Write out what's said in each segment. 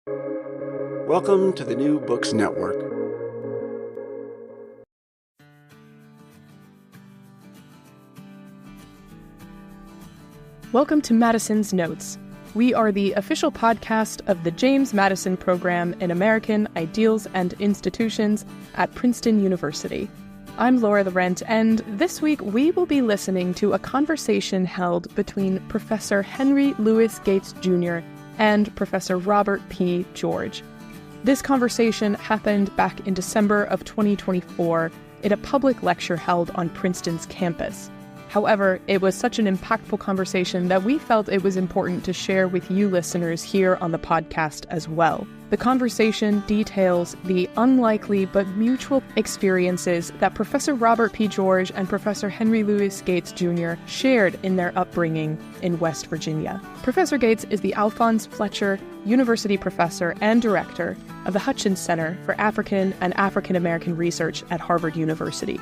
Welcome to the New Books Network. Welcome to Madison's Notes. We are the official podcast of the James Madison Program in American Ideals and Institutions at Princeton University. I'm Laura Laurent, and this week we will be listening to a conversation held between Professor Henry Louis Gates Jr. and Professor Robert P. George. This conversation happened back in December of 2024 in a public lecture held on Princeton's campus. However, it was such an impactful conversation that we felt it was important to share with you listeners here on the podcast as well. The conversation details the unlikely but mutual experiences that Professor Robert P. George and Professor Henry Louis Gates Jr. shared in their upbringing in West Virginia. Professor Gates is the Alphonse Fletcher University Professor and Director of the Hutchins Center for African and African American Research at Harvard University.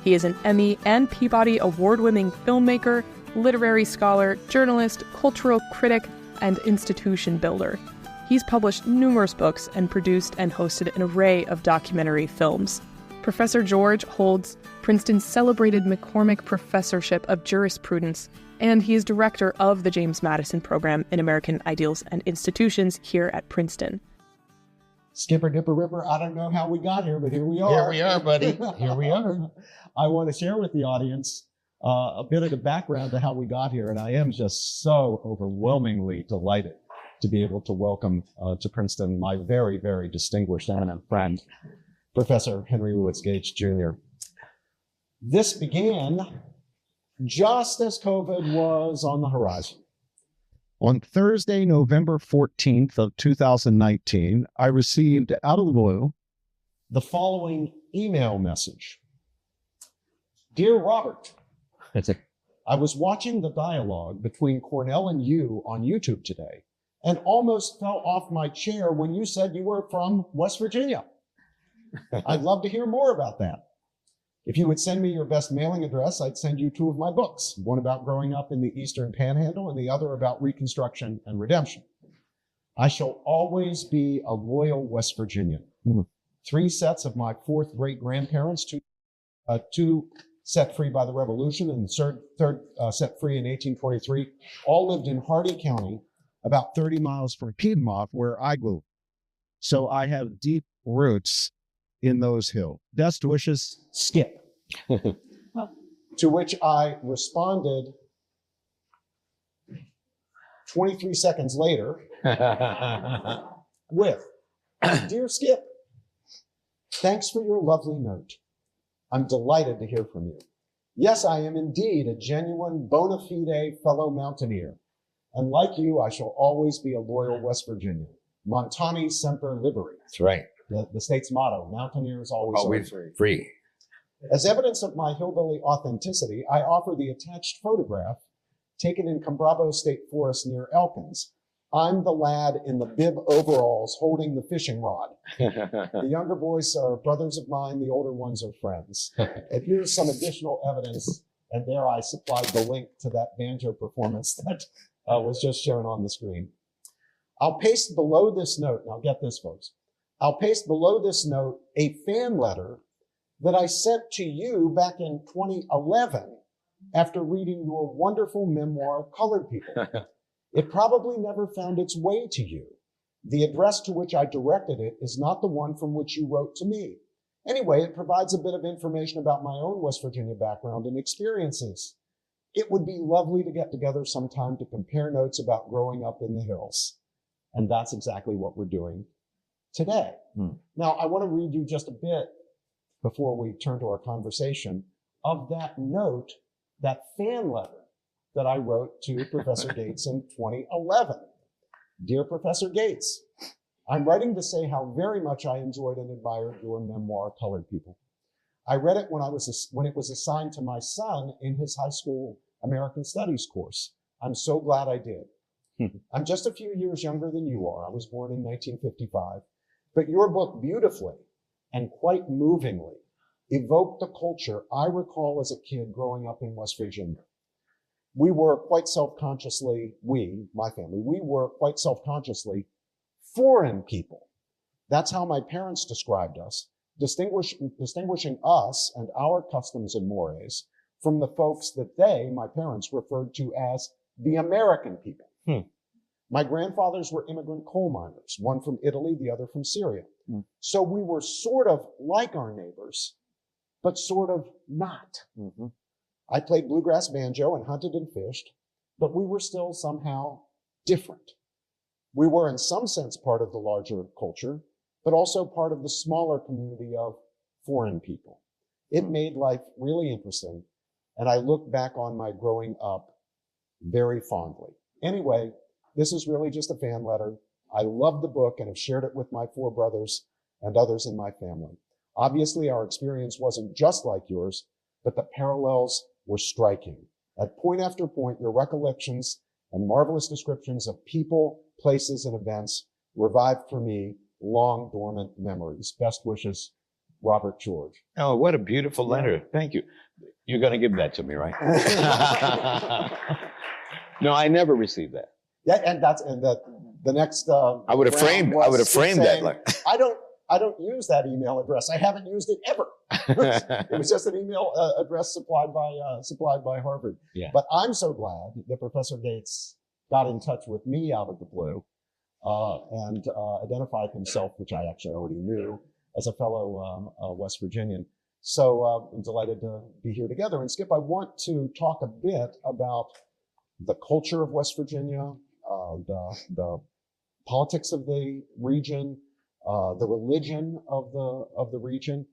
He is an Emmy and Peabody Award-winning filmmaker, literary scholar, journalist, cultural critic, and institution builder. He's published numerous books and produced and hosted an array of documentary films. Professor George holds Princeton's celebrated McCormick Professorship of Jurisprudence, and he is director of the James Madison Program in American Ideals and Institutions here at Princeton. Skipper Dipper Ripper, I don't know how we got here, but here we are. Here we are, buddy. Here we are. I want to share with the audience a bit of the background to how we got here, and I am just so overwhelmingly delighted to be able to welcome to Princeton my very, very distinguished eminent friend, Professor Henry Louis Gates Jr. This began just as COVID was on the horizon. On Thursday, November 14th of 2019, I received out of the blue the following email message. Dear Robert, I was watching the dialogue between Cornell and you on YouTube today and almost fell off my chair when you said you were from West Virginia. I'd love to hear more about that. If you would send me your best mailing address, I'd send you 2 of my books, one about growing up in the Eastern Panhandle and the other about Reconstruction and Redemption. I shall always be a loyal West Virginian. 3 sets of my 4th great-grandparents, 2 set free by the Revolution and the third set free in 1823, all lived in Hardee County, about 30 miles from Piedmont, where I grew. So I have deep roots in those hills. Best wishes, Skip. To which I responded 23 seconds later with, Dear Skip, thanks for your lovely note. I'm delighted to hear from you. Yes, I am indeed a genuine bona fide fellow mountaineer. And like you, I shall always be a loyal West Virginian. Montani semper liberi. That's right. The state's motto, mountaineers always free. As evidence of my hillbilly authenticity, I offer the attached photograph taken in Cambrabo State Forest near Elkins. I'm the lad in the bib overalls holding the fishing rod. The younger boys are brothers of mine, the older ones are friends. And here's some additional evidence, and there I supplied the link to that banjo performance that was just shown on the screen. I'll paste below this note, now get this, folks. I'll paste below this note a fan letter that I sent to you back in 2011 after reading your wonderful memoir, Colored People. It probably never found its way to you. The address to which I directed it is not the one from which you wrote to me. Anyway, it provides a bit of information about my own West Virginia background and experiences. It would be lovely to get together sometime to compare notes about growing up in the hills. And that's exactly what we're doing today. Now, I want to read you just a bit before we turn to our conversation of that note, that fan letter that I wrote to Professor Gates in 2011. Dear Professor Gates, I'm writing to say how very much I enjoyed and admired your memoir, Colored People. I read it when it was assigned to my son in his high school American Studies course. I'm so glad I did. I'm just a few years younger than you are. I was born in 1955. But your book beautifully and quite movingly evoked the culture I recall as a kid growing up in West Virginia. We were quite self-consciously, my family, we were quite self-consciously foreign people. That's how my parents described us, distinguishing us and our customs and mores from the folks that they, my parents, referred to as the American people. My grandfathers were immigrant coal miners, one from Italy, the other from Syria. So we were sort of like our neighbors, but sort of not. I played bluegrass banjo and hunted and fished, but we were still somehow different. We were in some sense part of the larger culture, but also part of the smaller community of foreign people. It made life really interesting, and I look back on my growing up very fondly. Anyway, this is really just a fan letter. I love the book and have shared it with my 4 brothers and others in my family. Obviously, our experience wasn't just like yours, but the parallels were striking. At point after point, your recollections and marvelous descriptions of people, places, and events revived for me long dormant memories. Best wishes, Robert George. Oh, what a beautiful letter. Thank you. You're going to give that to me, right? No, I never received that. Yeah, and the next. I would have framed that letter. I don't use that email address. I haven't used it ever. It was just an email address supplied by Harvard. Yeah. But I'm so glad that Professor Gates got in touch with me out of the blue and identified himself, which I actually already knew, as a fellow West Virginian. So I'm delighted to be here together. And Skip, I want to talk a bit about the culture of West Virginia, the politics of the region, the religion of the region,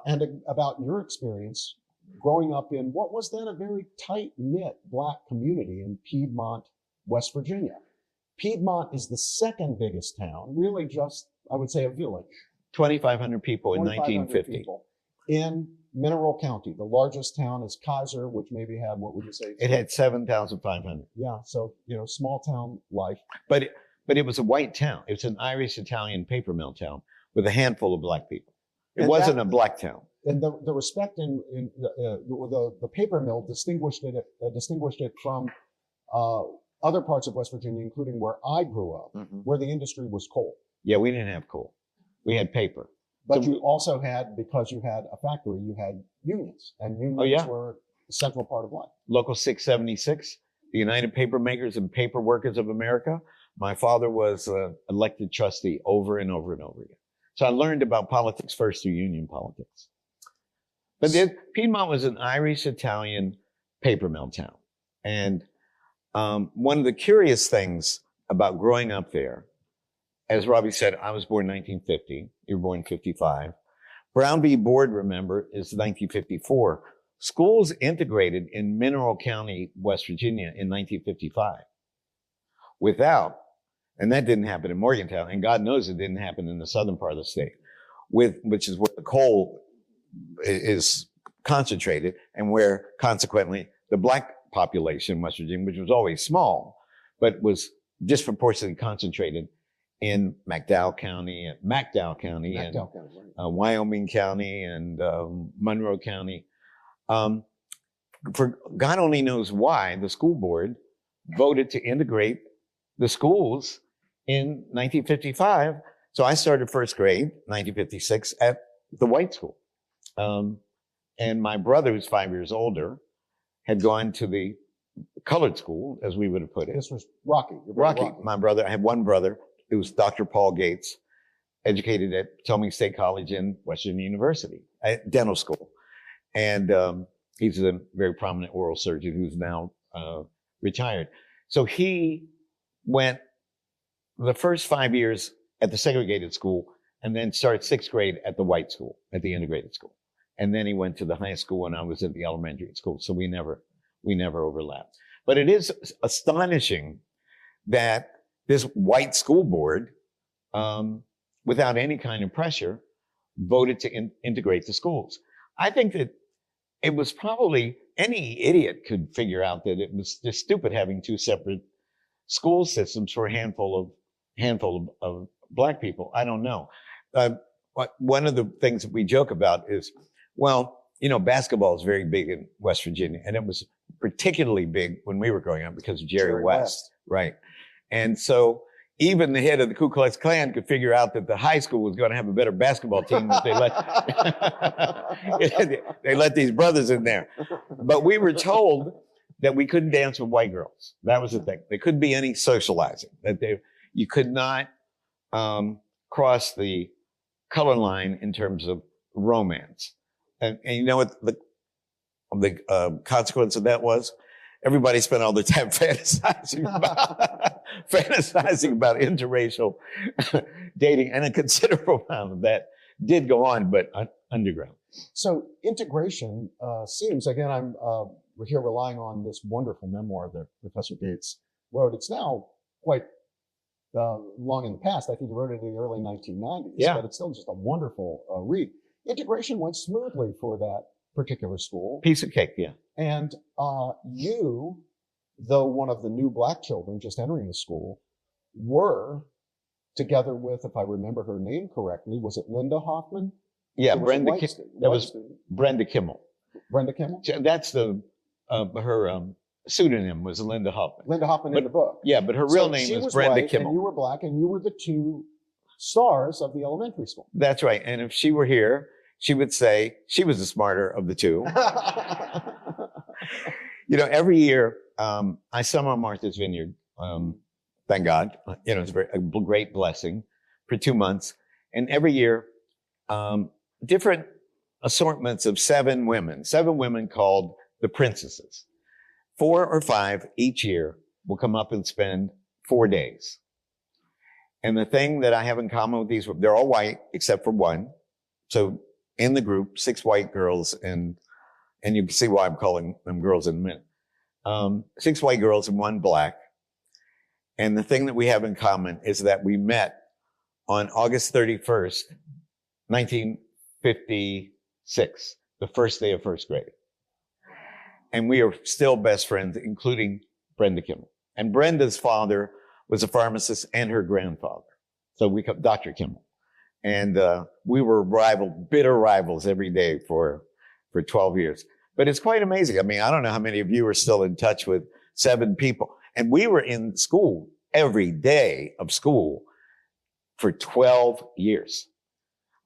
and about your experience growing up in what was then a very tight-knit Black community in Piedmont, West Virginia. Piedmont is the second biggest town, really just, I would say, a village. 2,500 people in 1950. People in Mineral County. The largest town is Kaiser, which maybe had, what would you say? It had 7,500. Yeah, so, small town life. But it was a white town. It was an Irish-Italian paper mill town with a handful of Black people. It wasn't a Black town. And the respect in the paper mill distinguished it from other parts of West Virginia, including where I grew up, where the industry was coal. Yeah, we didn't have coal. We had paper. But you also had, because you had a factory, you had unions, and unions were a central part of life. Local 676, the United Paper Makers and Paper Workers of America. My father was elected trustee over and over and over again. So I learned about politics first through union politics. But Piedmont was an Irish-Italian paper mill town. And one of the curious things about growing up there, as Robbie said, I was born in 1950. You were born in 55. Brown v. Board, remember, is 1954. Schools integrated in Mineral County, West Virginia in 1955. And that didn't happen in Morgantown, and God knows it didn't happen in the southern part of the state, which is where the coal is concentrated and where, consequently, the Black population in West Virginia, which was always small, but was disproportionately concentrated in McDowell County, and Wyoming County, and Monroe County. For God only knows why, the school board voted to integrate the schools in 1955. So I started first grade, 1956, at the white school. And my brother, who's 5 years older, had gone to the colored school, as we would have put it. This was Rocky. Rocky, my brother. I have one brother. It was Dr. Paul Gates, educated at Potomac State College and Western University, at dental school. And he's a very prominent oral surgeon who's now retired. So he went the first 5 years at the segregated school and then started sixth grade at the white school, at the integrated school. And then he went to the high school when I was at the elementary school. So we never overlapped. But it is astonishing that this white school board, without any kind of pressure, voted to integrate the schools. I think that it was probably, any idiot could figure out that it was just stupid having two separate school systems for a handful of Black people. I don't know. One of the things that we joke about is, basketball is very big in West Virginia, and it was particularly big when we were growing up because of Jerry West. Right. And so even the head of the Ku Klux Klan could figure out that the high school was going to have a better basketball team if they they let these brothers in there. But we were told that we couldn't dance with white girls. That was the thing. There couldn't be any socializing. You could not cross the color line in terms of romance. And you know what the consequence of that was? Everybody spent all their time fantasizing about interracial dating, and a considerable amount of that did go on, but underground. So integration seems, again, we're here relying on this wonderful memoir that Professor Gates wrote. It's now quite long in the past. I think he wrote it in the early 1990s, but it's still just a wonderful read. Integration went smoothly for that particular school. Piece of cake, yeah. And you, though one of the new black children just entering the school, were together with, if I remember her name correctly, was it Linda Hoffman? Yeah, Brenda. That was Brenda Kimmel. Brenda Kimmel? That's her pseudonym was Linda Hoffman. Linda Hoffman in the book. Yeah, but her real name was Brenda white, Kimmel. And you were black, and you were the two stars of the elementary school. That's right. And if she were here, she would say she was the smarter of the two. You know, every year I summer Martha's Vineyard. Thank God. You know, it's a great blessing for 2 months. And every year, different assortments of seven women called the princesses. 4 or 5 each year will come up and spend 4 days. And the thing that I have in common with these, they're all white except for one. So in the group, 6 white girls, and you can see why I'm calling them girls in a minute. 6 white girls and 1 black. And the thing that we have in common is that we met on August 31st, 1956, the first day of first grade. And we are still best friends, including Brenda Kimmel. And Brenda's father was a pharmacist and her grandfather. So we called Dr. Kimmel. And we were bitter rivals every day for 12 years. But it's quite amazing. I mean, I don't know how many of you are still in touch with 7 people. And we were in school every day of school for 12 years.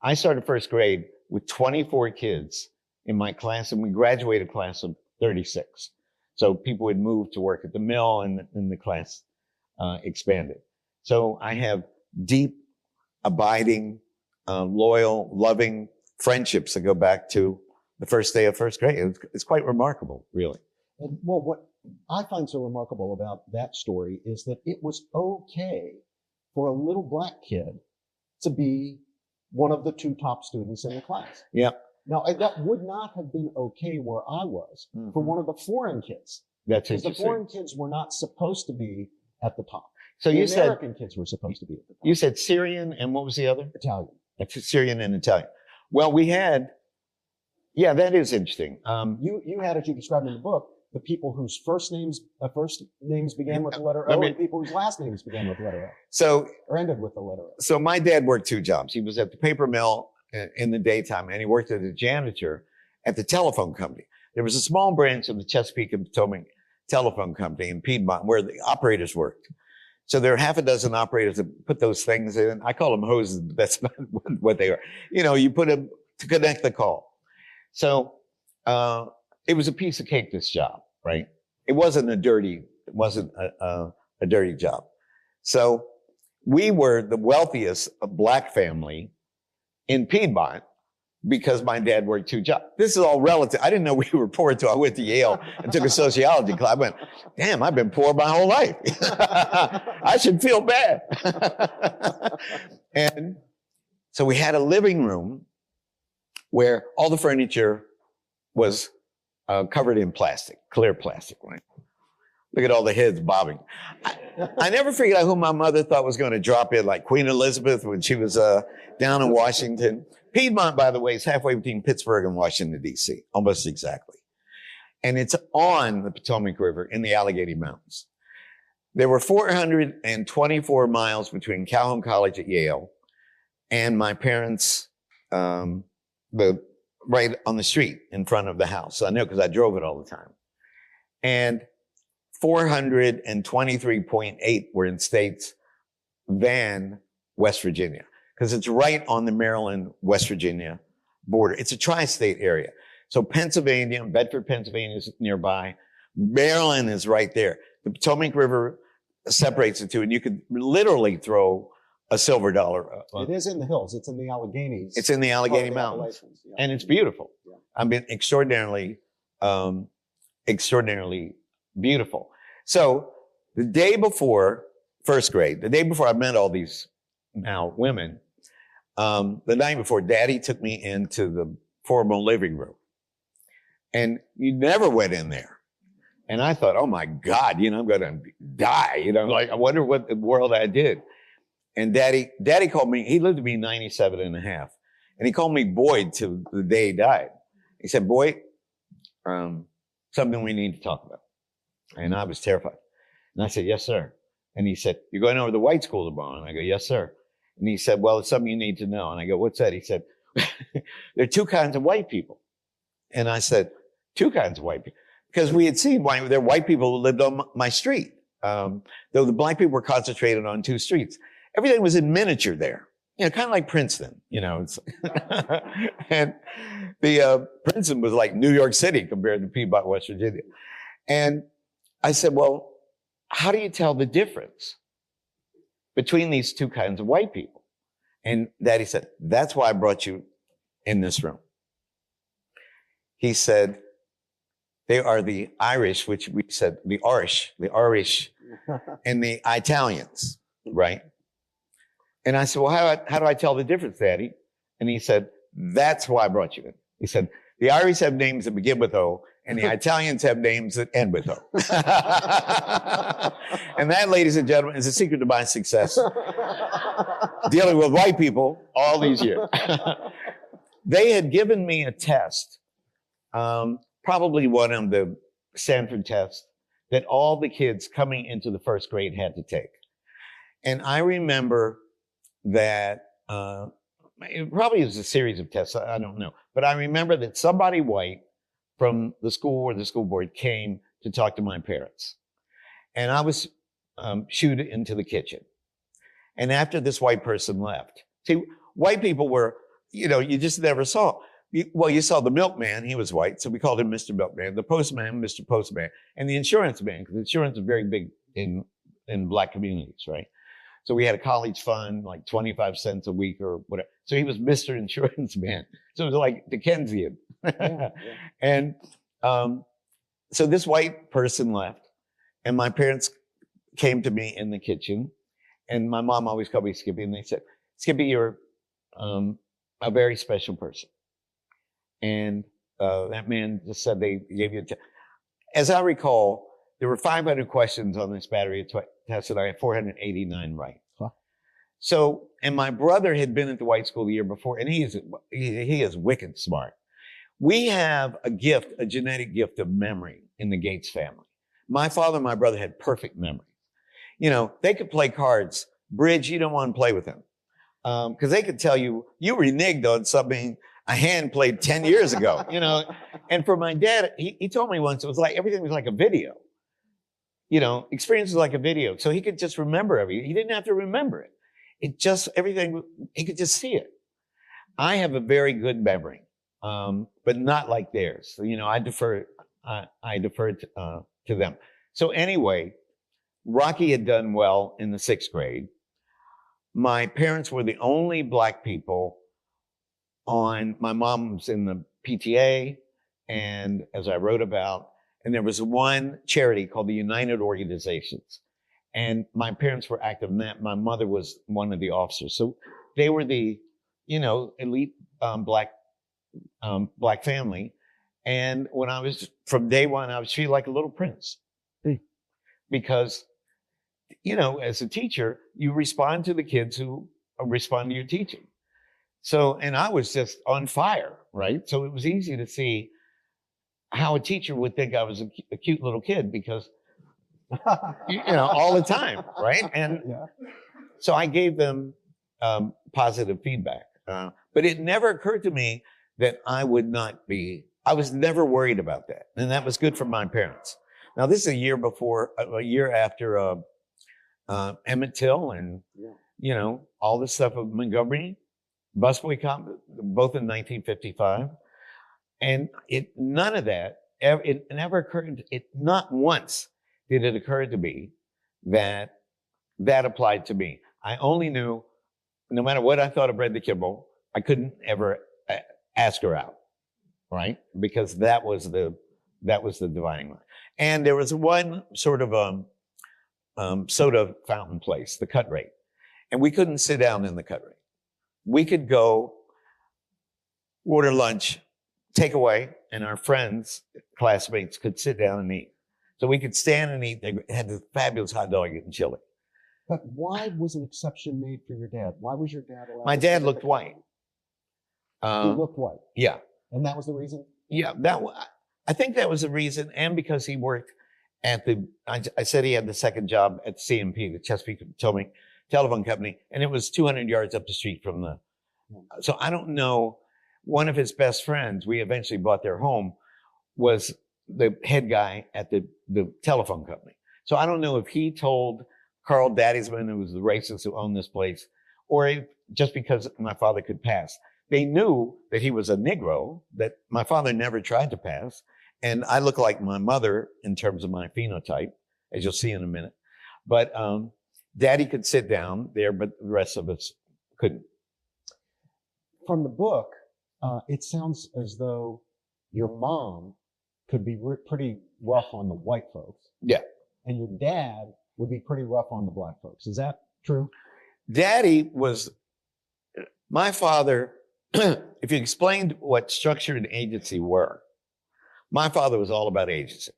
I started first grade with 24 kids in my class, and we graduated a class of 36. So people would move to work at the mill, and the class expanded. So I have deep, abiding, loyal, loving friendships that go back to the first day of first grade. It's quite remarkable, really. And, well, what I find so remarkable about that story is that it was okay for a little black kid to be one of the 2 top students in the class. Yeah. Now, that would not have been okay where I was for one of the foreign kids. That's because interesting. the foreign kids were not supposed to be at the top. So the you American kids were supposed to be at the top. You said Syrian, and what was the other? Italian. That's Syrian and Italian. Well, we had, yeah, that is interesting. You had, as you described in the book, the people whose first names began with the letter O, and people whose last names began with the letter O. Or ended with the letter O. So my dad worked 2 jobs. He was at the paper mill in the daytime, and he worked as a janitor at the telephone company. There was a small branch of the Chesapeake and Potomac Telephone Company in Piedmont where the operators worked. So there are half a dozen operators that put those things in. I call them hoses, but that's not what they are. You know, you put them to connect the call. So it was a piece of cake, this job, right? It wasn't a dirty job. So we were the wealthiest black family in Piedmont because my dad worked 2 jobs. This is all relative. I didn't know we were poor until I went to Yale and took a sociology class. I went, damn, I've been poor my whole life. I should feel bad. And so we had a living room where all the furniture was covered in plastic, clear plastic, right? Look at all the heads bobbing. I never figured out who my mother thought was going to drop in, like Queen Elizabeth when she was down in Washington. Piedmont, by the way, is halfway between Pittsburgh and Washington, D.C., almost exactly. And it's on the Potomac River in the Allegheny Mountains. There were 424 miles between Calhoun College at Yale and my parents' right on the street in front of the house. I know because I drove it all the time. And 423.8 were in states than West Virginia, because it's right on the Maryland-West Virginia border. It's a tri-state area. So Pennsylvania, Bedford, Pennsylvania is nearby. Maryland is right there. The Potomac River separates the two, and you could literally throw a silver dollar. It is in the hills. It's in the Alleghenies. It's in the Allegheny Mountains, Yeah. and it's beautiful. Yeah. I mean, extraordinarily beautiful. So the day before first grade, the day before I met all these now women, the night before, Daddy took me into the formal living room, and you never went in there. And I thought, oh my God, I'm going to die. Like, I wonder what the world I did. And Daddy called me, he lived to be 97 and a half. And he called me Boyd till the day he died. He said, Boyd, something we need to talk about. And I was terrified. And I said, yes, sir. And he said, you're going over to the white school tomorrow? And I go, yes, sir. And he said, well, it's something you need to know. And I go, what's that? He said, there are two kinds of white people. And I said, two kinds of white people. Because we had seen there were white people who lived on my street. Though the black people were concentrated on two streets. Everything was in miniature there. Kind of like Princeton, It's and the Princeton was like New York City compared to Peabody, West Virginia. And I said, well, how do you tell the difference between these two kinds of white people? And Daddy said, that's why I brought you in this room. He said, they are the Irish, which we said, the Irish, and the Italians, right? And I said, well, how do I tell the difference, Daddy? And he said, that's why I brought you in. He said, the Irish have names that begin with O, and the Italians have names that end with O. And that, ladies and gentlemen, is the secret to my success. Dealing with white people all these years. They had given me a test, probably one of the Stanford tests, that all the kids coming into the first grade had to take. And I remember that it probably was a series of tests, I don't know. But I remember that somebody white from the school or the school board came to talk to my parents. And I was shooed into the kitchen. And after this white person left, see, white people were, you just never saw. You saw the milkman, he was white, so we called him Mr. Milkman, the postman, Mr. Postman, and the insurance man, because insurance is very big in black communities, right? So we had a college fund, like 25 cents a week or whatever. So he was Mr. Insurance Man. So it was like Dickensian. Yeah. And so this white person left, and my parents came to me in the kitchen, and my mom always called me Skippy, and they said, Skippy, you're a very special person. And that man just said they gave you as I recall, there were 500 questions on this battery test, and I had 489 right. Huh. So, and my brother had been at the white school the year before, and he is wicked smart. We have a genetic gift of memory in the Gates family. My father and my brother had perfect memory. They could play cards. Bridge, you don't want to play with them. Because they could tell you reneged on something a hand played 10 years ago, And for my dad, he told me once, it was like, everything was like a video. Experience was like a video. So he could just remember everything. He didn't have to remember it. Everything, he could just see it. I have a very good memory, but not like theirs. So, I defer to them. So anyway, Rocky had done well in the 6th grade. My parents were the only black people my mom was in the PTA, and as I wrote about, and there was one charity called the United Organizations. And my parents were active in that. My mother was one of the officers. So they were the, elite black family. And from day one, I was treated like a little prince. Because, as a teacher, you respond to the kids who respond to your teaching. So, and I was just on fire, right? So it was easy to see how a teacher would think I was a cute little kid because, all the time, right? And so I gave them positive feedback. But it never occurred to me that I was never worried about that. And that was good for my parents. Now, this is a year after Emmett Till and, all the stuff of Montgomery, bus boycott, both in 1955. And none of that, it never occurred, not once did it occur to me that applied to me. I only knew, no matter what I thought of Brenda Kimball, I couldn't ever ask her out, right? Because that was the dividing line. And there was one sort of soda fountain place, the Cut Rate. And we couldn't sit down in the Cut Rate. We could go order lunch, take away, and our friends, classmates could sit down and eat. So we could stand and eat. They had this fabulous hot dog and chili. But why was an exception made for your dad? Why was your dad allowed? My dad looked white. He looked white. Yeah. And that was the reason? Yeah, I think that was the reason, and because he worked at I said he had the second job at CMP, the Chesapeake Potomac Telephone Company, and it was 200 yards up the street from so I don't know, one of his best friends, we eventually bought their home, was the head guy at the telephone company. So I don't know if he told Carl Daddysman, who was the racist who owned this place, or just because my father could pass. They knew that he was a Negro, that my father never tried to pass. And I look like my mother in terms of my phenotype, as you'll see in a minute. But Daddy could sit down there, but the rest of us couldn't. From the book, it sounds as though your mom could be pretty rough on the white folks. Yeah. And your dad would be pretty rough on the black folks. Is that true? Daddy was, my father, if you explained what structure and agency were, my father was all about agency.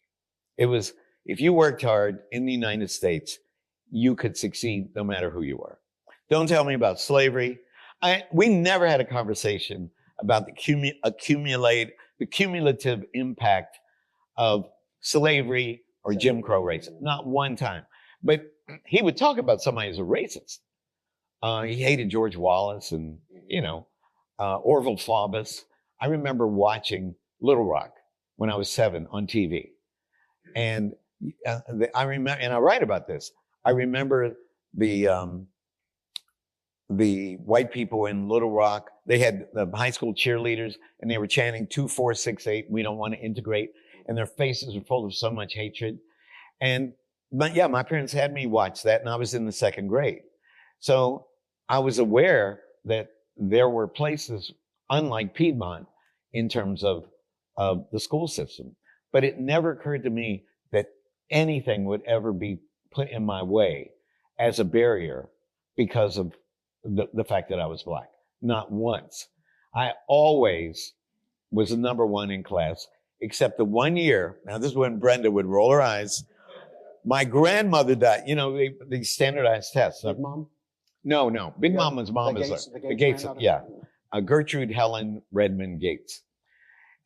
It was, if you worked hard in the United States, you could succeed no matter who you were. Don't tell me about slavery. We never had a conversation about the cumulative impact of slavery or Jim Crow racism. Not one time. But he would talk about somebody as a racist. He hated George Wallace and, Orville Faubus. I remember watching Little Rock when I was 7 on TV. And I remember, and I write about this, I remember the white people in Little Rock, they had the high school cheerleaders and they were chanting 2, 4, 6, 8, we don't want to integrate. And their faces were full of so much hatred. But yeah, my parents had me watch that and I was in the 2nd grade. So I was aware that there were places unlike Piedmont in terms of the school system. But it never occurred to me that anything would ever be put in my way as a barrier because of the fact that I was black. Not once. I always was the number 1 in class, except the one year. Now, this is when Brenda would roll her eyes. My grandmother died. The standardized tests. Big Mom? No. Big Mom was Mom. The Gates. Yeah. Gertrude Helen Redmond Gates.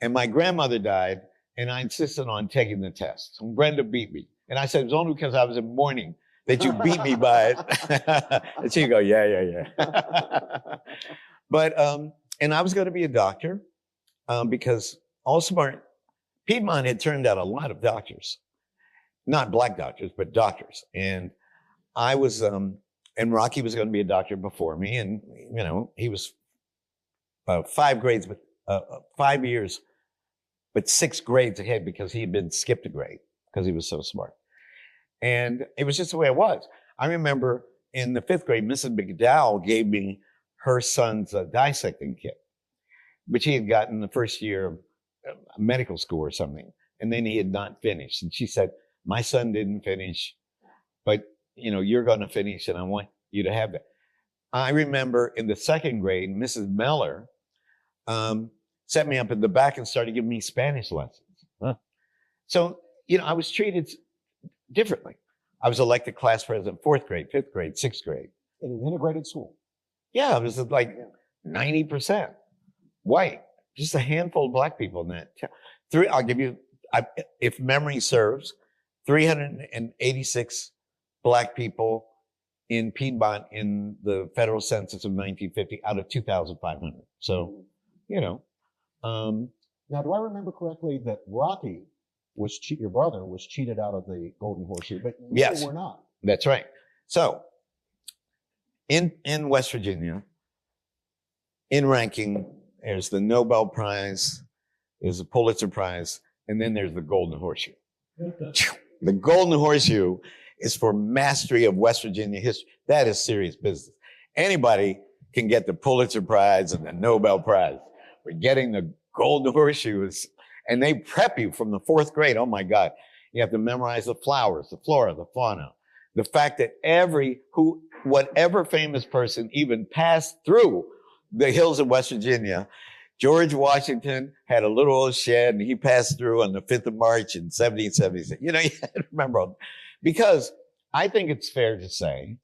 And my grandmother died, and I insisted on taking the test. And Brenda beat me. And I said, it was only because I was in mourning that you beat me by it. And she'd go, yeah. But, and I was going to be a doctor because Piedmont had turned out a lot of doctors. Not black doctors, but doctors. And I was, and Rocky was going to be a doctor before me. And, he was 5 years, but 6 grades ahead because he had been skipped a grade because he was so smart. And it was just the way it was. I remember in the 5th grade, Mrs. McDowell gave me her son's dissecting kit, which he had gotten the first year of medical school or something. And then he had not finished. And she said, my son didn't finish, but you're going to finish and I want you to have that. I remember in the 2nd grade, Mrs. Meller set me up in the back and started giving me Spanish lessons. Huh. So, I was treated differently. I was elected class president 4th grade, 5th grade, 6th grade. In an integrated school? Yeah, it was like 90% white. Just a handful of black people in that. I'll give you, if memory serves, 386 black people in Piedmont in the federal census of 1950 out of 2,500. So, Now, do I remember correctly that Rocky your brother was cheated out of the Golden Horseshoe, but you yes, were not? That's right. So in West Virginia, in ranking, there's the Nobel Prize, there's the Pulitzer Prize, and then there's the Golden Horseshoe. The Golden Horseshoe is for mastery of West Virginia history. That is serious business. Anybody can get the Pulitzer Prize and the Nobel Prize. We're getting the Golden Horseshoe, and they prep you from the 4th grade. Oh my God. You have to memorize the flowers, the flora, the fauna. The fact that whatever famous person even passed through the hills of West Virginia, George Washington had a little old shed and he passed through on the 5th of March in 1776. You have to remember, because I think it's fair to say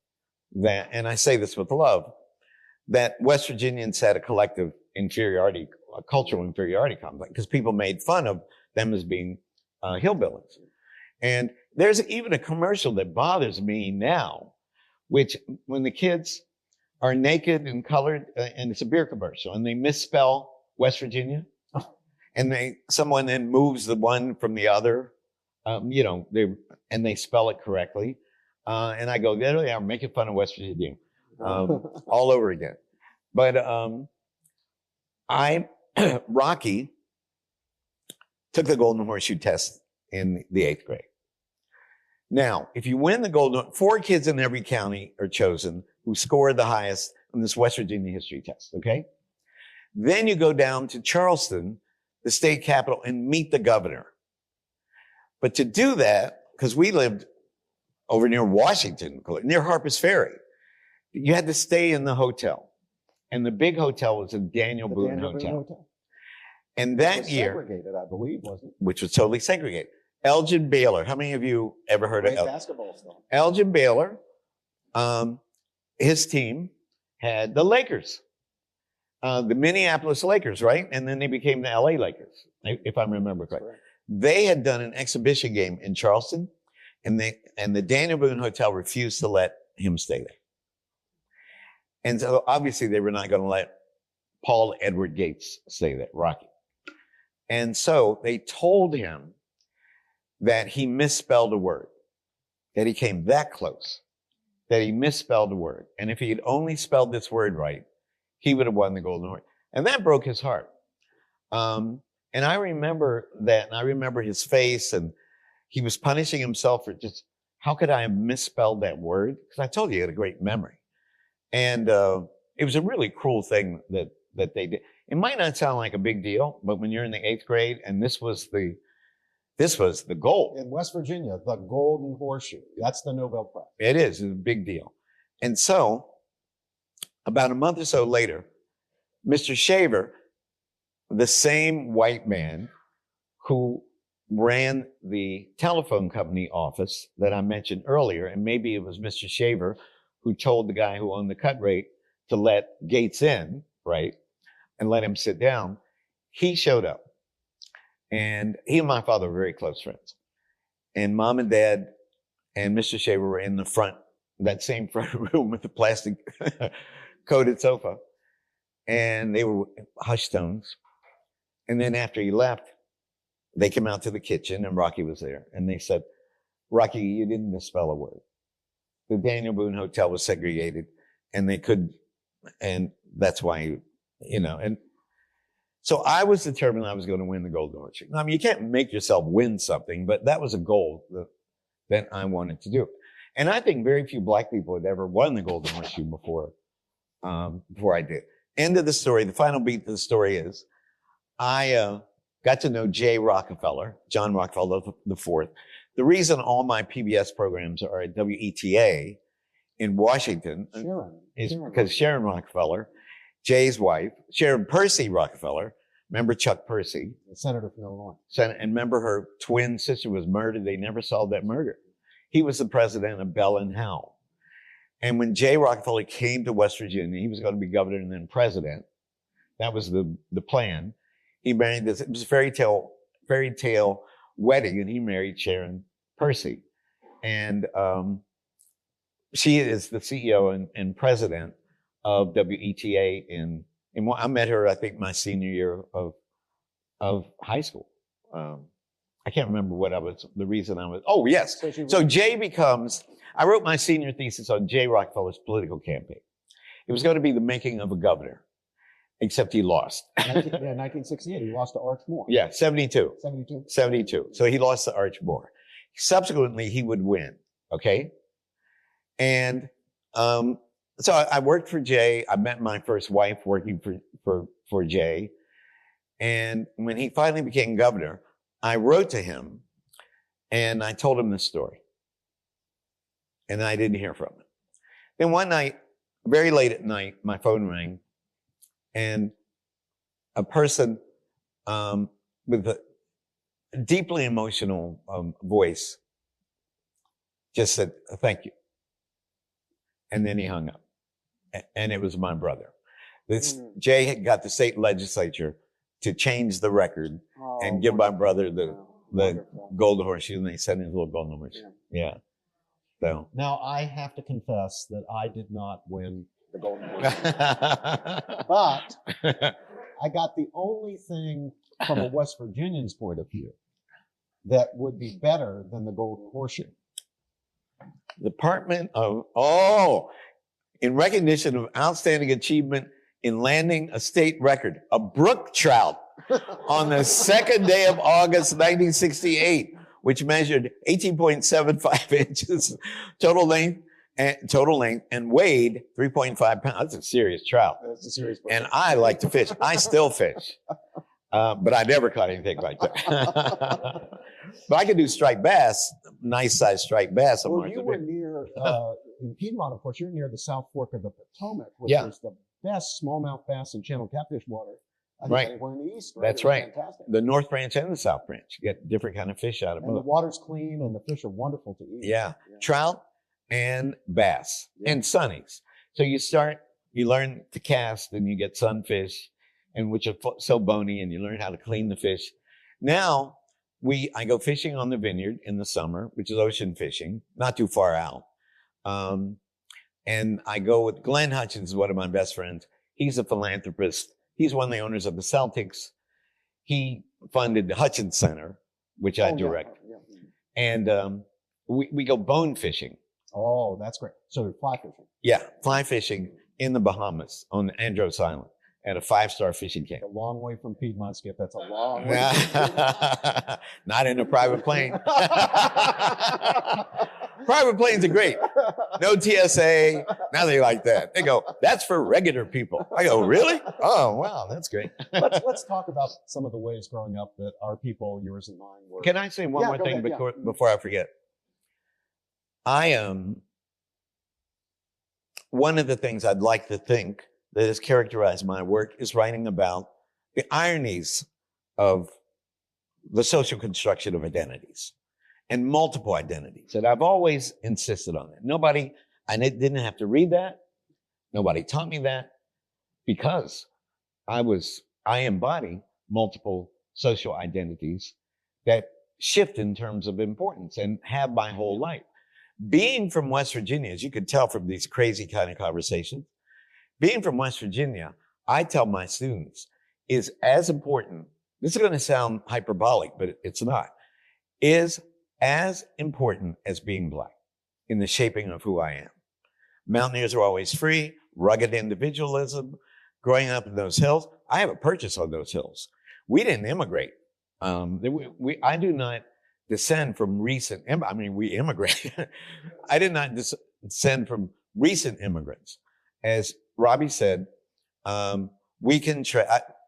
that, and I say this with love, that West Virginians had a collective inferiority, a cultural inferiority complex, because people made fun of them as being hillbillies. And there's even a commercial that bothers me now, which when the kids are naked and colored, and it's a beer commercial, and they misspell West Virginia, and someone then moves the one from the other, and they spell it correctly. And I go, there they are, making fun of West Virginia, all over again. But Rocky took the Golden Horseshoe test in the 8th grade. Now, if you win the Golden, 4 kids in every county are chosen who scored the highest on this West Virginia history test, okay? Then you go down to Charleston, the state capital, and meet the governor. But to do that, because we lived over near Washington, near Harper's Ferry, you had to stay in the hotel. And the big hotel was the Daniel Boone Hotel. And that year, segregated, I believe, wasn't it? Which was totally segregated. Elgin Baylor. How many of you ever heard of Elgin? Basketball stuff. Elgin Baylor, his team had the Lakers, the Minneapolis Lakers, right? And then they became the LA Lakers, if I remember correctly. Right. They had done an exhibition game in Charleston, and the Daniel Boone Hotel refused to let him stay there. And so obviously they were not going to let Paul Edward Gates stay there, Rocky. And so they told him that he misspelled a word, that he came that close, that he misspelled a word. And if he had only spelled this word right, he would have won the Golden Horse. And that broke his heart. And I remember that, and I remember his face, and he was punishing himself for just, how could I have misspelled that word? Because I told you he had a great memory. And it was a really cruel thing that they did. It might not sound like a big deal, but when you're in the 8th grade, and this was the goal. In West Virginia, the Golden Horseshoe. That's the Nobel Prize. It is. It's a big deal. And so, about a month or so later, Mr. Shaver, the same white man who ran the telephone company office that I mentioned earlier, and maybe it was Mr. Shaver who told the guy who owned the cut rate to let Gates in, right, and let him sit down, he showed up. And he and my father were very close friends. And Mom and Dad and Mr. Shaver were in the front, that same front room with the plastic coated sofa. And they were hushed tones. And then after he left, they came out to the kitchen and Rocky was there. And they said, Rocky, you didn't misspell a word. The Daniel Boone Hotel was segregated and and that's why, and so I was determined I was going to win the Golden Horseshoe. I mean, you can't make yourself win something, but that was a goal that I wanted to do. And I think very few Black people had ever won the Golden Horseshoe before I did. End of the story. The final beat of the story is I got to know John Rockefeller IV. The reason all my PBS programs are at WETA in Washington is because Sharon Rockefeller, Jay's wife, Sharon Percy Rockefeller, remember Chuck Percy? The senator from Illinois. And remember her twin sister was murdered. They never solved that murder. He was the president of Bell and Howell. And when Jay Rockefeller came to West Virginia, he was going to be governor and then president. That was the plan. He married this, it was a fairy tale wedding, and he married Sharon Percy. And she is the CEO and president of WETA I met her, I think, my senior year of high school. I can't remember the reason I was, oh yes. So Jay I wrote my senior thesis on Jay Rockefeller's political campaign. It was going to be the making of a governor, except he lost. 1968, he lost to Arch Moore. Yeah, 72. 72. 72. So he lost to Arch Moore. Subsequently, he would win. Okay. And, so I worked for Jay. I met my first wife working for Jay. And when he finally became governor, I wrote to him and I told him this story. And I didn't hear from him. Then one night, very late at night, my phone rang and a person with a deeply emotional voice just said, thank you. And then he hung up. And it was my brother. Jay had got the state legislature to change the record and give my brother the golden horseshoe, and they sent his little golden horseshoe. Yeah. So now I have to confess that I did not win the golden horseshoe, but I got the only thing from a West Virginian's point of view that would be better than the golden horseshoe. Department of in recognition of outstanding achievement in landing a state record, a brook trout on the second day of August, 1968, which measured 18.75 inches total length and weighed 3.5 pounds. That's a serious trout. That's a serious brook. And I like to fish. I still fish. But I never caught anything like that. But I can do striped bass, nice sized striped bass. Well, you were near, in Piedmont, of course, you're near the South Fork of the Potomac, which is the best smallmouth bass and channel catfish water anywhere in the East. Right? That's right. Fantastic. The North Branch and the South Branch. You get different kind of fish out of both. And the water's clean and the fish are wonderful to eat. Yeah. Trout and bass and sunnies. So you learn to cast and you get sunfish, and which are so bony, and you learn how to clean the fish. Now, I go fishing on the vineyard in the summer, which is ocean fishing, not too far out. And I go with Glenn Hutchins, one of my best friends. He's a philanthropist. He's one of the owners of the Celtics. He funded the Hutchins Center, which I direct. And we go bone fishing. Oh, that's great. So fly fishing. Yeah, fly fishing in the Bahamas on Andros Island at a 5-star fishing camp. A long way from Piedmont, Skip. That's a long way. Not in a private plane. Private planes are great. No TSA, nothing like that. They go, that's for regular people. I go, really? Oh, wow, that's great. Let's talk about some of the ways growing up that our people, yours and mine, were. Can I say one more thing before I forget? One of the things I'd like to think that has characterized my work is writing about the ironies of the social construction of identities and multiple identities. And I've always insisted on that. I didn't have to read that. Nobody taught me that, because I embody multiple social identities that shift in terms of importance and have my whole life. Being from West Virginia, as you could tell from these crazy kind of conversations, being from West Virginia, I tell my students, is as important. This is going to sound hyperbolic, but it's not. Is as important as being Black in the shaping of who I am. Mountaineers are always free, rugged individualism. Growing up in those hills, I have a purchase on those hills. We didn't immigrate. I do not descend from recent. We immigrated. I did not descend from recent immigrants. As Robbie said, we can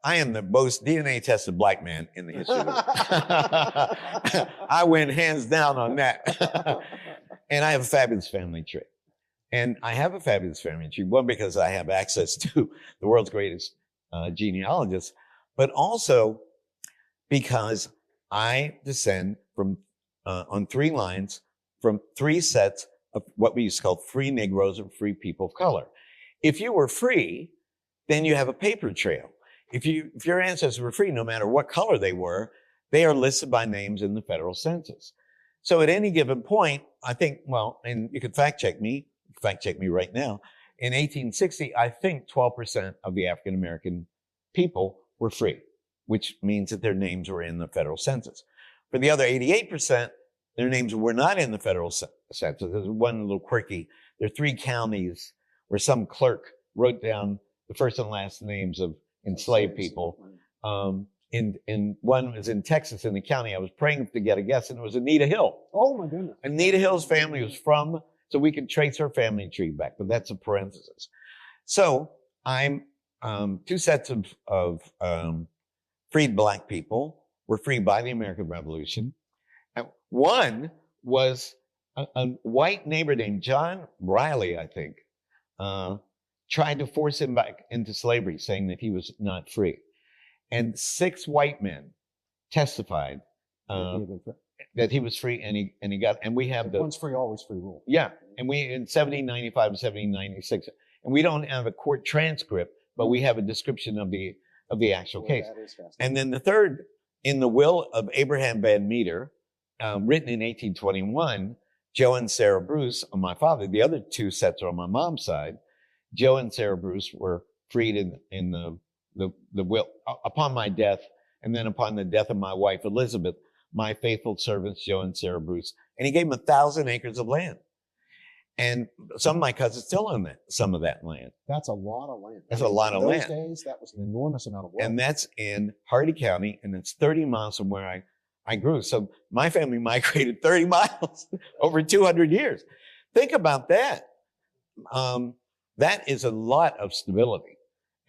I am the most DNA tested Black man in the history of the world. I win hands down on that. And I have a fabulous family tree. And I have a fabulous family tree, one, because I have access to the world's greatest genealogists, but also because I descend from, on 3 lines, from 3 sets of what we used to call free Negroes or free people of color. If you were free, then you have a paper trail. If your ancestors were free, no matter what color they were, they are listed by names in the federal census. So at any given point, I think, and you could fact check me right now. In 1860, I think 12% of the African American people were free, which means that their names were in the federal census. For the other 88%, their names were not in the federal census. There's one little quirky. There are 3 counties where some clerk wrote down the first and last names of enslaved people. In one was in Texas, in the county. I was praying to get a guess, and it was Anita Hill. Oh my goodness! Anita Hill's family was from, so we could trace her family tree back. But that's a parenthesis. So I'm 2 sets of freed Black people were freed by the American Revolution. And one was a white neighbor named John Riley, I think, tried to force him back into slavery, saying that he was not free. And 6 white men testified that he was free, and he got. And we have once free, always free rule. Yeah, and we in 1795 and 1796, and we don't have a court transcript, but we have a description of the actual case. That is fascinating. And then the third, in the will of Abraham Van Meter, written in 1821, Joe and Sarah Bruce on my father. The other 2 sets are on my mom's side. Joe and Sarah Bruce were freed in the will upon my death, and then upon the death of my wife Elizabeth, my faithful servants Joe and Sarah Bruce, and he gave them 1,000 acres of land. And some of my cousins still own some of that land. That's a lot of land. That's a lot of land. In those days, that was an enormous amount of wealth. And that's in Hardy County, and it's 30 miles from where I grew. So my family migrated 30 miles over 200 years. Think about that. That is a lot of stability.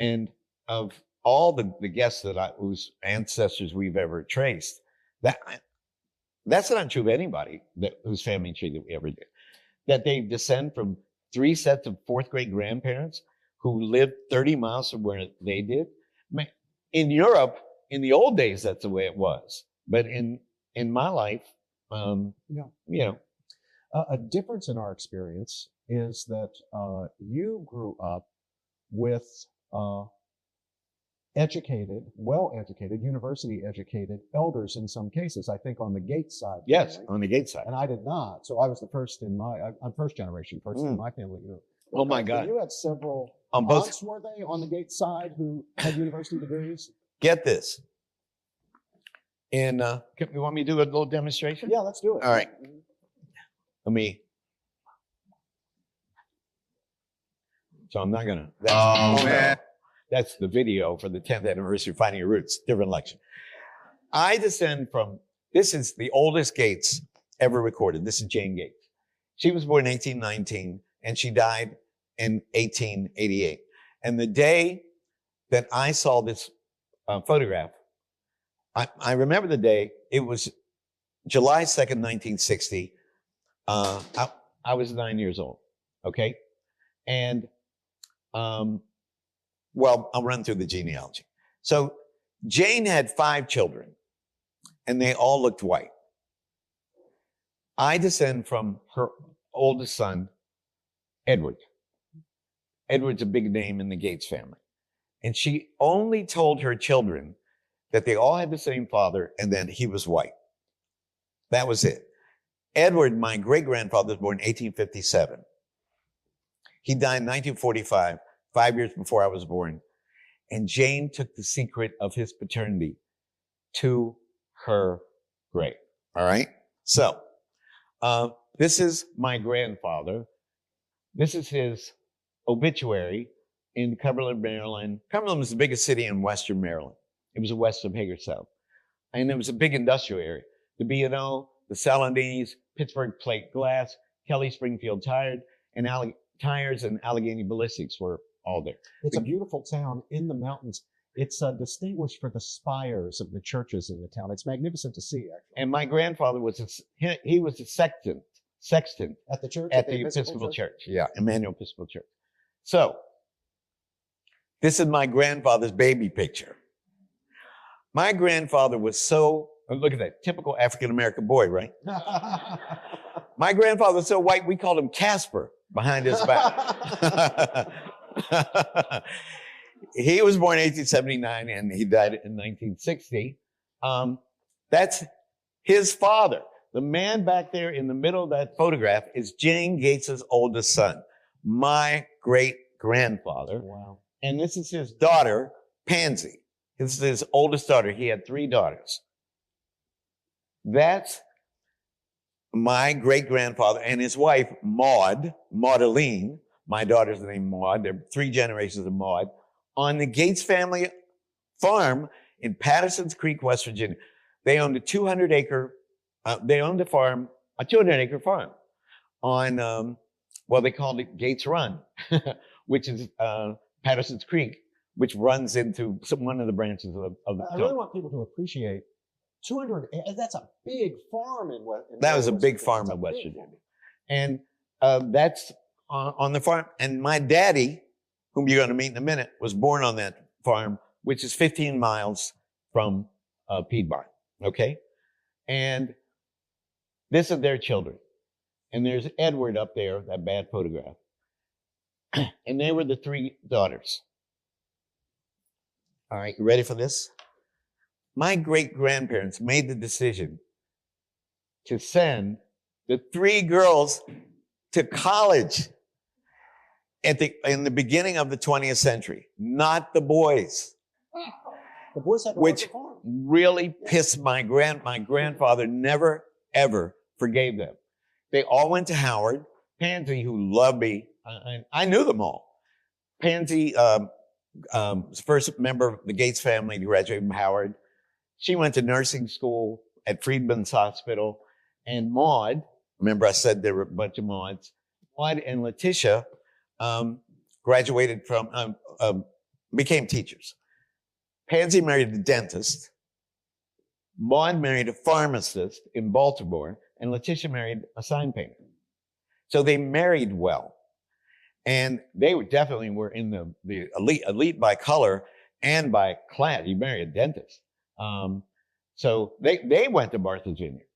And of all the guests whose ancestors we've ever traced, that's not true of anybody whose family tree that we ever did. That they descend from 3 sets of 4th grade grandparents who lived 30 miles from where they did. In Europe, in the old days, that's the way it was. But in my life, you know. A difference in our experience is that you grew up with educated, well-educated, university-educated elders in some cases, I think on the Gates side. Yes, family. on the Gates side. And I did not. So I was the first I'm first generation, in my family. Oh my God. You had several on both. Aunts, were they on the Gates side who had university degrees? Get this. You want me to do a little demonstration? Yeah, let's do it. All right. So I'm not going to. Oh, man. That's the video for the 10th anniversary of Finding Your Roots, different lecture. I descend from, this is the oldest Gates ever recorded. This is Jane Gates. She was born in 1819 and she died in 1888. And the day that I saw this photograph, I remember the day, it was July 2nd, 1960. I was 9 years old, okay? And, well, I'll run through the genealogy. So Jane had 5 children, and they all looked white. I descend from her oldest son, Edward. Edward's a big name in the Gates family. And she only told her children that they all had the same father and that he was white. That was it. Edward, my great-grandfather, was born in 1857. He died in 1945. 5 years before I was born. And Jane took the secret of his paternity to her grave. All right? So, this is my grandfather. This is his obituary in Cumberland, Maryland. Cumberland was the biggest city in western Maryland. It was west of Hagerstown. And it was a big industrial area. The B&O, the Salinese, Pittsburgh Plate Glass, Kelly Springfield Tires, and Allegheny Ballistics were all there. It's a beautiful town in the mountains. It's distinguished for the spires of the churches in the town. It's magnificent to see, actually. And my grandfather was he was a sexton at the church, at the Episcopal Church. Yeah, Emmanuel Episcopal Church. So this is my grandfather's baby picture. My grandfather was look at that, typical African-American boy, right? My grandfather was so white, we called him Casper behind his back. He was born in 1879 and he died in 1960. That's his father. The man back there in the middle of that photograph is Jane Gates's oldest son, my great-grandfather. Wow. And this is his daughter, Pansy. This is his oldest daughter. He had 3 daughters. That's my great-grandfather and his wife, Maudeline. My daughter's name Maud. There are 3 generations of Maud on the Gates family farm in Patterson's Creek, West Virginia. They owned a 200-acre farm on, they called it Gates Run, which is Patterson's Creek, which runs into one of the branches of the I really want people to appreciate 200. That's a big farm that was a big farm in West Virginia. And that's on the farm. And my daddy, whom you're going to meet in a minute, was born on that farm, which is 15 miles from Piedmont. Okay. And this is their children. And there's Edward up there, that bad photograph. And they were the 3 daughters. All right, you ready for this? My great-grandparents made the decision to send the 3 girls to college in the beginning of the 20th century, not the boys. The boys had to which work the farm. really pissed my grandfather never, ever forgave them. They all went to Howard. Pansy, who loved me, I knew them all. Pansy was the first member of the Gates family to graduate from Howard. She went to nursing school at Friedman's Hospital. And Maud, remember I said there were a bunch of Mauds, Maud and Letitia graduated from, became teachers. Pansy married a dentist. Maud married a pharmacist in Baltimore. And Letitia married a sign painter. So they married well. And they definitely were in the elite by color and by class. You marry a dentist. So they went to Martha's Vineyard.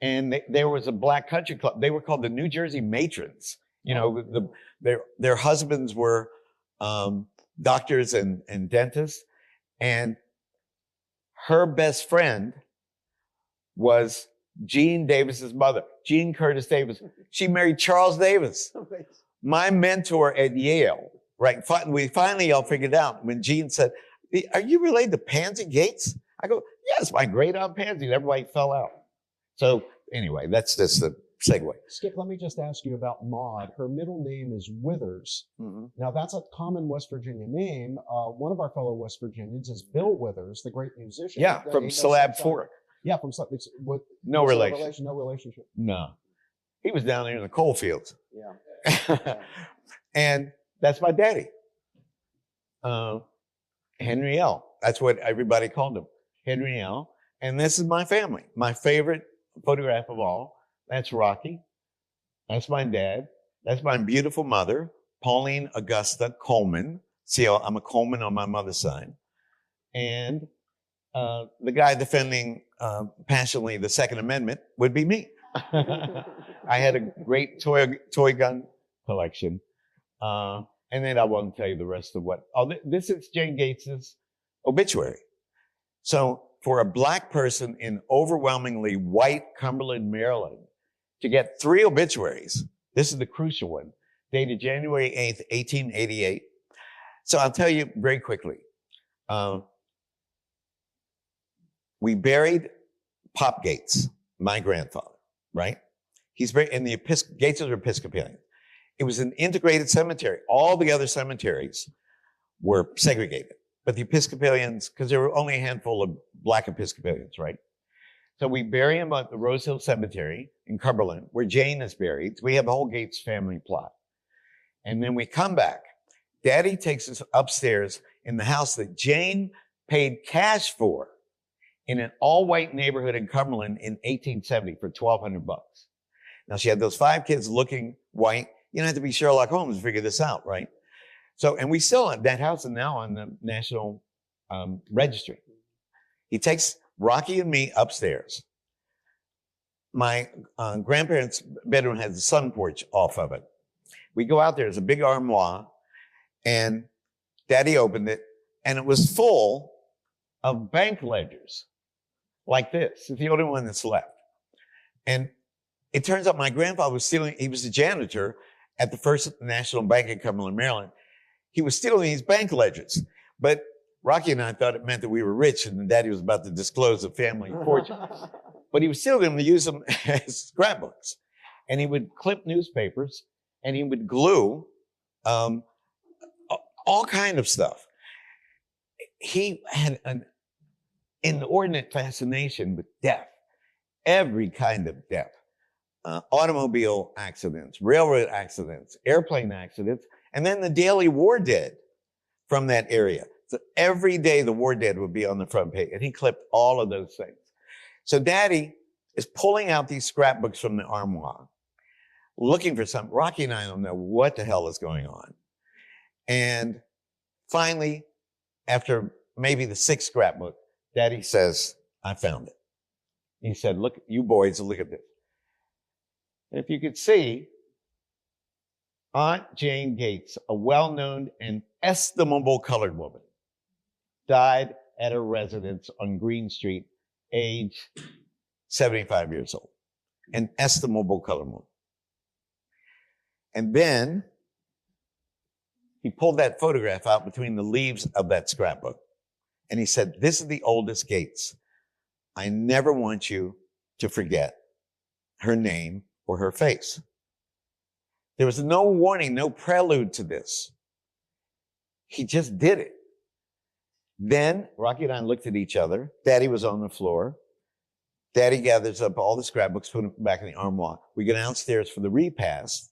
And there was a black country club. They were called the New Jersey Matrons. You know, their husbands were doctors and dentists. And her best friend was Jean Davis's mother, Jean Curtis Davis. She married Charles Davis, my mentor at Yale. Right? We finally all figured out when Jean said, "Are you related to Pansy Gates?" I go, "Yes, my great aunt Pansy." And everybody fell out. So anyway, that's just the segue. Skip, let me just ask you about Maud. Her middle name is Withers. Mm-hmm. Now, that's a common West Virginia name. One of our fellow West Virginians is Bill Withers, the great musician. Yeah, from Slab Fork. Yeah, from Slab. No relation. No relationship. No. He was down there in the coal fields. Yeah. And that's my daddy. Henry L. That's what everybody called him. Henry L. And this is my family. My favorite photograph of all. That's Rocky. That's my dad. That's my beautiful mother, Pauline Augusta Coleman. See, I'm a Coleman on my mother's side. And the guy defending passionately the Second Amendment would be me. I had a great toy gun collection. And then I won't tell you the rest of what. This is Jane Gates's obituary. So for a black person in overwhelmingly white Cumberland, Maryland, to get 3 obituaries, this is the crucial one, dated January 8th, 1888. So I'll tell you very quickly. We buried Pop Gates, my grandfather, right? He's buried in the Gates are Episcopalian. It was an integrated cemetery. All the other cemeteries were segregated. But the Episcopalians, because there were only a handful of black Episcopalians, right? So we bury him at the Rose Hill Cemetery in Cumberland, where Jane is buried. We have the whole Gates family plot. And then we come back. Daddy takes us upstairs in the house that Jane paid cash for in an all-white neighborhood in Cumberland in 1870 for $1,200. Now, she had those 5 kids looking white. You don't have to be Sherlock Holmes to figure this out, right? So, and we still have that house is now on the National Registry. He takes Rocky and me upstairs. My grandparents' bedroom has a sun porch off of it. We go out there, there's a big armoire, and Daddy opened it, and it was full of bank ledgers like this. It's the only one that's left. And it turns out my grandfather was stealing, he was a janitor at the First National Bank in Cumberland, Maryland. He was stealing these bank ledgers. But Rocky and I thought it meant that we were rich and Daddy was about to disclose the family fortune. but he was still going to use them as scrapbooks. And he would clip newspapers, and he would glue all kind of stuff. He had an inordinate fascination with death, every kind of death. Automobile accidents, railroad accidents, airplane accidents, and then the daily war dead from that area. So every day the war dead would be on the front page, and he clipped all of those things. So Daddy is pulling out these scrapbooks from the armoire, looking for something. Rocky and I don't know what the hell is going on. And finally, after maybe the 6th scrapbook, Daddy says, I found it. He said, look, you boys, look at this. If you could see, Aunt Jane Gates, a well-known and estimable colored woman, died at her residence on Green Street, age 75 years old. An estimable colored woman. And then he pulled that photograph out between the leaves of that scrapbook. And he said, this is the oldest Gates. I never want you to forget her name or her face. There was no warning, no prelude to this. He just did it. Then Rocky and I looked at each other. Daddy was on the floor. Daddy gathers up all the scrapbooks, put them back in the armoire. We go downstairs for the repast.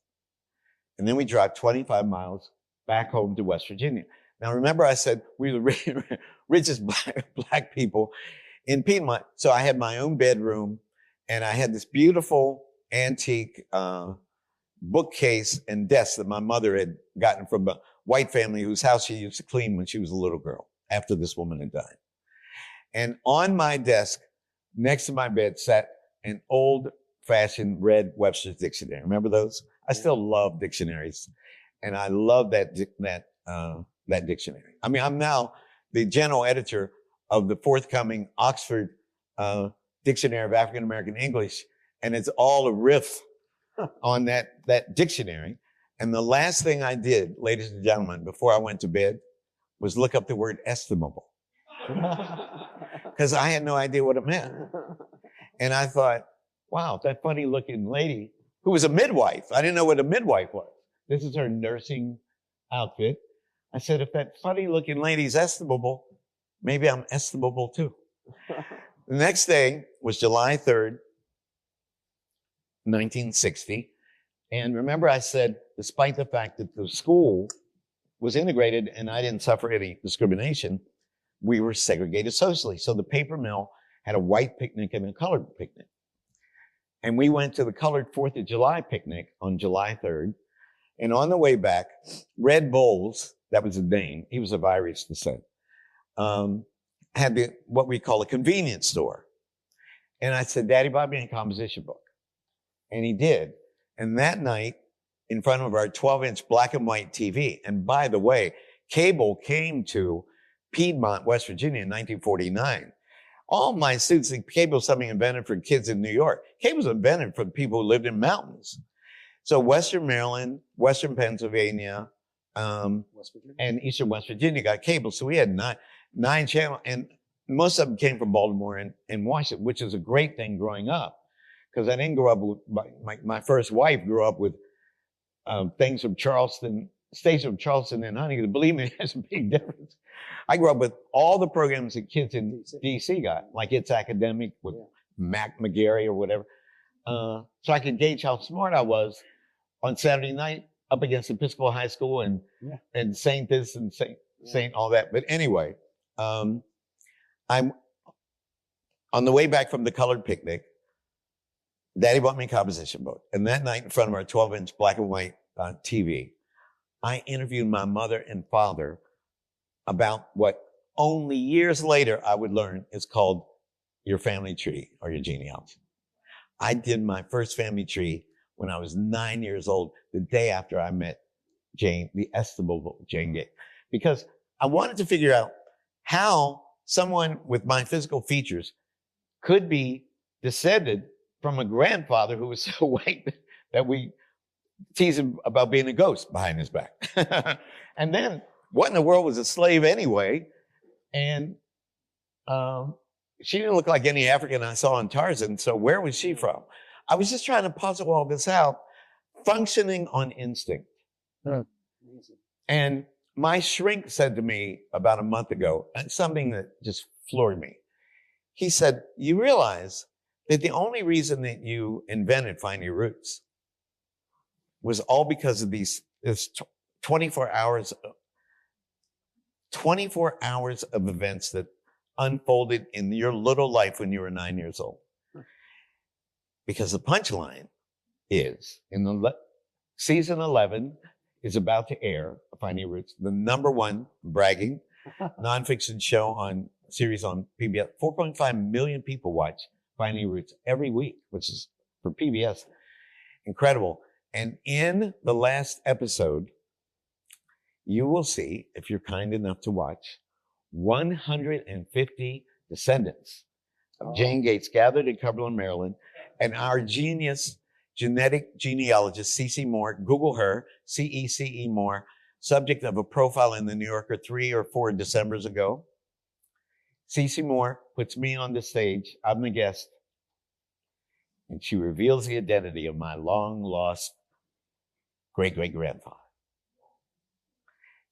And then we drive 25 miles back home to West Virginia. Now, remember I said we were the richest black people in Piedmont. So I had my own bedroom, and I had this beautiful antique bookcase and desk that my mother had gotten from a white family whose house she used to clean when she was a little girl after this woman had died. And on my desk, next to my bed, sat an old-fashioned red Webster's Dictionary. Remember those? I still love dictionaries, and I love that dictionary. I mean, I'm now the general editor of the forthcoming Oxford Dictionary of African American English, and it's all a riff on that dictionary. And the last thing I did, ladies and gentlemen, before I went to bed, was look up the word estimable, because I had no idea what it meant. And I thought, wow, that funny looking lady who was a midwife. I didn't know what a midwife was. This is her nursing outfit. I said, if that funny looking lady's estimable, maybe I'm estimable too. The next day was July 3rd, 1960. And remember I said, despite the fact that the school was integrated and I didn't suffer any discrimination, we were segregated socially. So the paper mill had a white picnic and a colored picnic. And we went to the colored 4th of July picnic on July 3rd. And on the way back, Red Bowles, that was his name, he was of Irish descent, had what we call a convenience store. And I said, Daddy, buy me a composition book. And he did. And that night, in front of our 12-inch black and white TV, and by the way, cable came to Piedmont, West Virginia in 1949. All my students think cable was something invented for kids in New York. Cable was invented for people who lived in mountains. So Western Maryland, Western Pennsylvania, and Eastern West Virginia got cable. So we had nine channels, and most of them came from Baltimore and Washington, which is a great thing growing up, because I didn't grow up with, my first wife grew up with things from Charleston, stations from Charleston and Huntington. Believe me, there's a big difference. I grew up with all the programs that kids in DC got, like It's Academic with Mac McGarry or whatever. So I could gauge how smart I was on Saturday night up against Episcopal High School and Saint this and Saint all that. But anyway, I'm on the way back from the colored picnic. Daddy bought me a composition book. And that night in front of our 12-inch black and white TV, I interviewed my mother and father about what only years later I would learn is called your family tree or your genealogy. I did my first family tree when I was 9 years old, the day after I met Jane, the estimable Jane Gates, because I wanted to figure out how someone with my physical features could be descended from a grandfather who was so white that we tease him about being a ghost behind his back. And then, what in the world was a slave anyway? And she didn't look like any African I saw in Tarzan. So where was she from? I was just trying to puzzle all this out, functioning on instinct. And my shrink said to me about a month ago, something that just floored me. He said, you realize that the only reason that you invented Find Your Roots was all because of this 24 hours of events that unfolded in your little life when you were 9 years old. Because the punchline is, in the season 11 is about to air, Find Your Roots, the #1 bragging nonfiction series on PBS. 4.5 million people watch Find Your Roots every week, which is, for PBS, incredible. And in the last episode, you will see, if you're kind enough to watch, 150 descendants of Jane Gates gathered in Cumberland, Maryland, and our genius genetic genealogist, C.C. Moore, Google her, C-E-C-E Moore, subject of a profile in the New Yorker 3 or 4 Decembers ago. C.C. Moore puts me on the stage, I'm the guest, and she reveals the identity of my long-lost great-great-grandfather.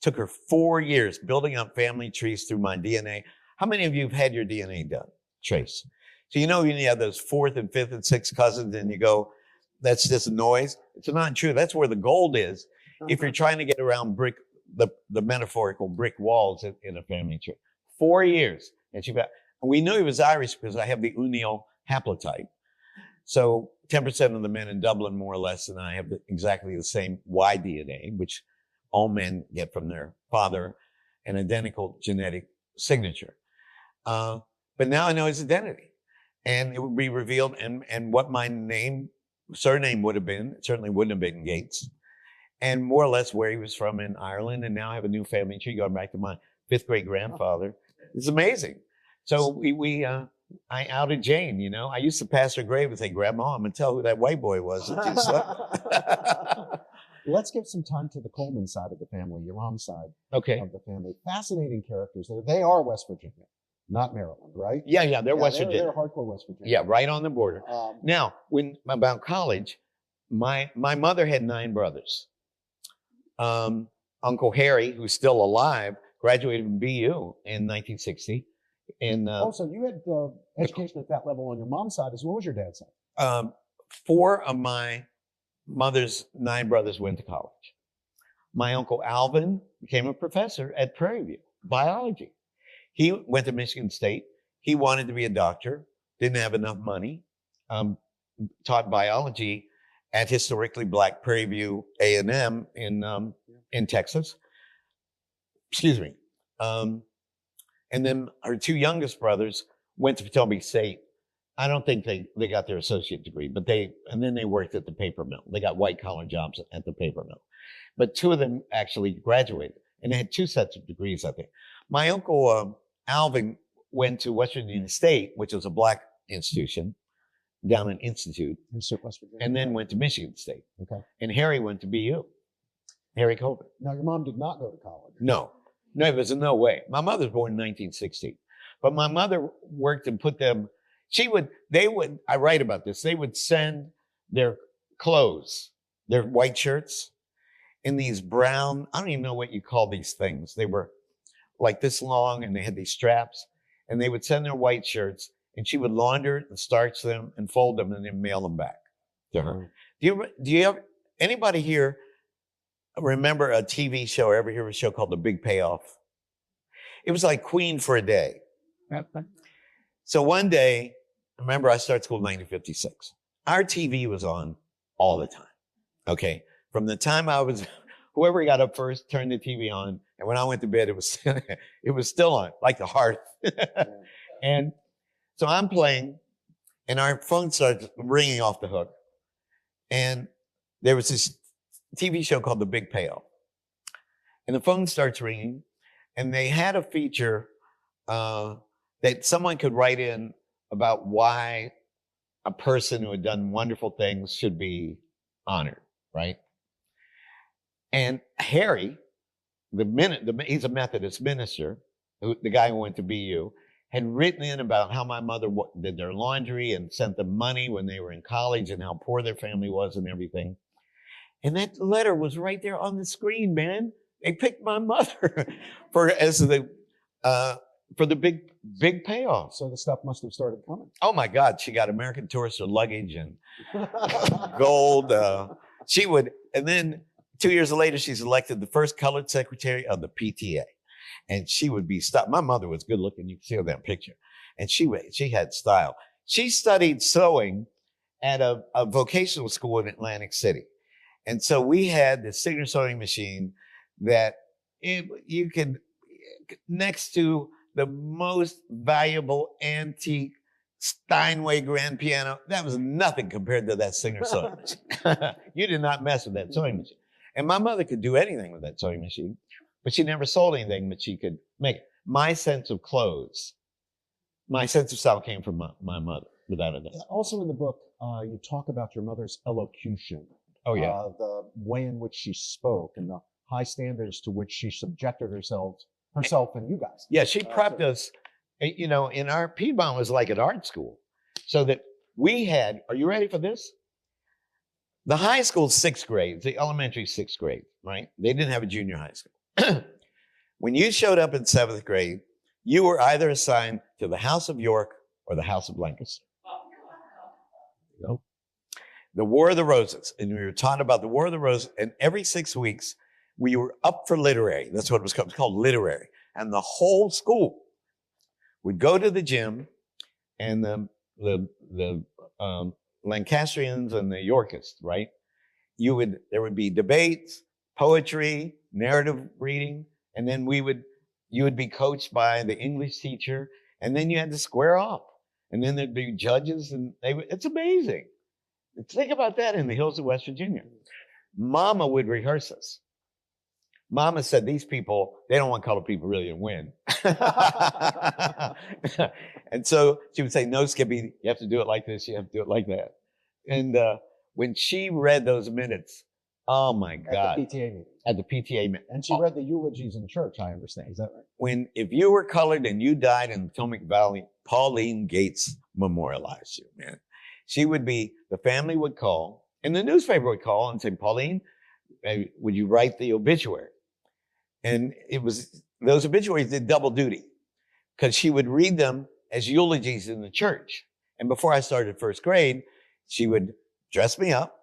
Took her 4 years building up family trees through my DNA. How many of you have had your DNA done? Trace. So you know you have those 4th and 5th and 6th cousins and you go, that's just noise. It's not true. That's where the gold is. If you're trying to get around the metaphorical brick walls in a family tree. 4 years. And we knew he was Irish because I have the O'Neill haplotype. So 10% of the men in Dublin, more or less, and I have exactly the same Y DNA, which all men get from their father, an identical genetic signature. But now I know his identity. And it would be revealed, and what my surname would have been. It certainly wouldn't have been Gates. And more or less where he was from in Ireland. And now I have a new family tree going back to my 5th great grandfather. It's amazing. So I outed Jane, you know. I used to pass her grave and say, Grandma, I'm going to tell who that white boy was that you slept. Let's give some time to the Coleman side of the family, your mom's side of the family. Fascinating characters there. They are West Virginia, not Maryland, right? Yeah, they're West Virginia. They're hardcore West Virginia. Yeah, right on the border. Now, about college, my mother had 9 brothers. Uncle Harry, who's still alive, graduated from BU in 1960. So you had education at that level on your mom's side as well as your dad's side. 4 of my mother's 9 brothers went to college. My uncle Alvin became a professor at Prairie View, biology. He went to Michigan State. He wanted to be a doctor, didn't have enough money, taught biology at historically black Prairie View A&M in Texas. Excuse me. And then our 2 youngest brothers went to Potomac State. I don't think they got their associate degree, but then they worked at the paper mill. They got white collar jobs at the paper mill. But 2 of them actually graduated, and they had 2 sets of degrees, I think. My uncle Alvin went to West Virginia State, which was a black institution, down in Institute, West Virginia. and then went to Michigan State. Okay. And Harry went to BU. Harry Colvin. Now, your mom did not go to college. No, there was no way. My mother was born in 1960, but my mother worked and put them. I write about this. They would send their clothes, their white shirts, in these brown, I don't even know what you call these things. They were like this long and they had these straps, and they would send their white shirts, and she would launder and starch them and fold them and then mail them back to her. Do you have anybody here remember a TV show or ever hear of a show called The Big Payoff? It was like Queen for a day. So one day, remember, I started school in 1956. Our TV was on all the time. Okay. From the time whoever got up first turned the TV on. And when I went to bed, it was still on, like the hearth. And so I'm playing, and our phone starts ringing off the hook. And there was this TV show called The Big Payoff. And the phone starts ringing, and they had a feature that someone could write in about why a person who had done wonderful things should be honored, right? And Harry, he's a Methodist minister, the guy who went to BU, had written in about how my mother did their laundry and sent them money when they were in college and how poor their family was and everything. And that letter was right there on the screen, man. They picked my mother for the big payoff. So the stuff must have started coming. Oh my God, she got American Tourister luggage and gold. And then 2 years later, she's elected the first colored secretary of the PTA. And she would be stopped. My mother was good looking. You can see her in that picture. And she had style. She studied sewing at a vocational school in Atlantic City. And so we had this signature sewing machine that you could, next to the most valuable antique Steinway grand piano, that was nothing compared to that signature sewing machine. You did not mess with that sewing machine. And my mother could do anything with that sewing machine, but she never sold anything, but she could make it. My sense of clothes, my sense of style came from my mother, without a doubt. Also in the book, you talk about your mother's elocution. Oh, yeah. The way in which she spoke and the high standards to which she subjected herself and you guys. Yeah, she prepped us, you know, in our Piedmont was like an art school. So that we had, are you ready for this? The high school, 6th grade, the elementary 6th grade, right? They didn't have a junior high school. When you showed up in 7th grade, you were either assigned to the House of York or the House of Lancaster. You know? The War of the Roses. And we were taught about the War of the Roses. And every 6 weeks, we were up for literary. That's what it was called. It was called literary. And the whole school would go to the gym, and the Lancastrians and the Yorkists, right? There would be debates, poetry, narrative reading, and then you would be coached by the English teacher, and then you had to square off. And then there'd be judges, and it's amazing. Think about that in the hills of West Virginia. Mama would rehearse us. Mama said, these people, they don't want colored people really to win. And so she would say, no, Skippy, you have to do it like this. You have to do it like that. And when she read those minutes, oh my God. At the PTA meeting. At the PTA meeting. And she read the eulogies in church, I understand. Is that right? If you were colored and you died in the Potomac Valley, Pauline Gates memorialized you, man. The family would call, and the newspaper would call and say, Pauline, would you write the obituary? And those obituaries did double duty because she would read them as eulogies in the church. And before I started 1st grade, she would dress me up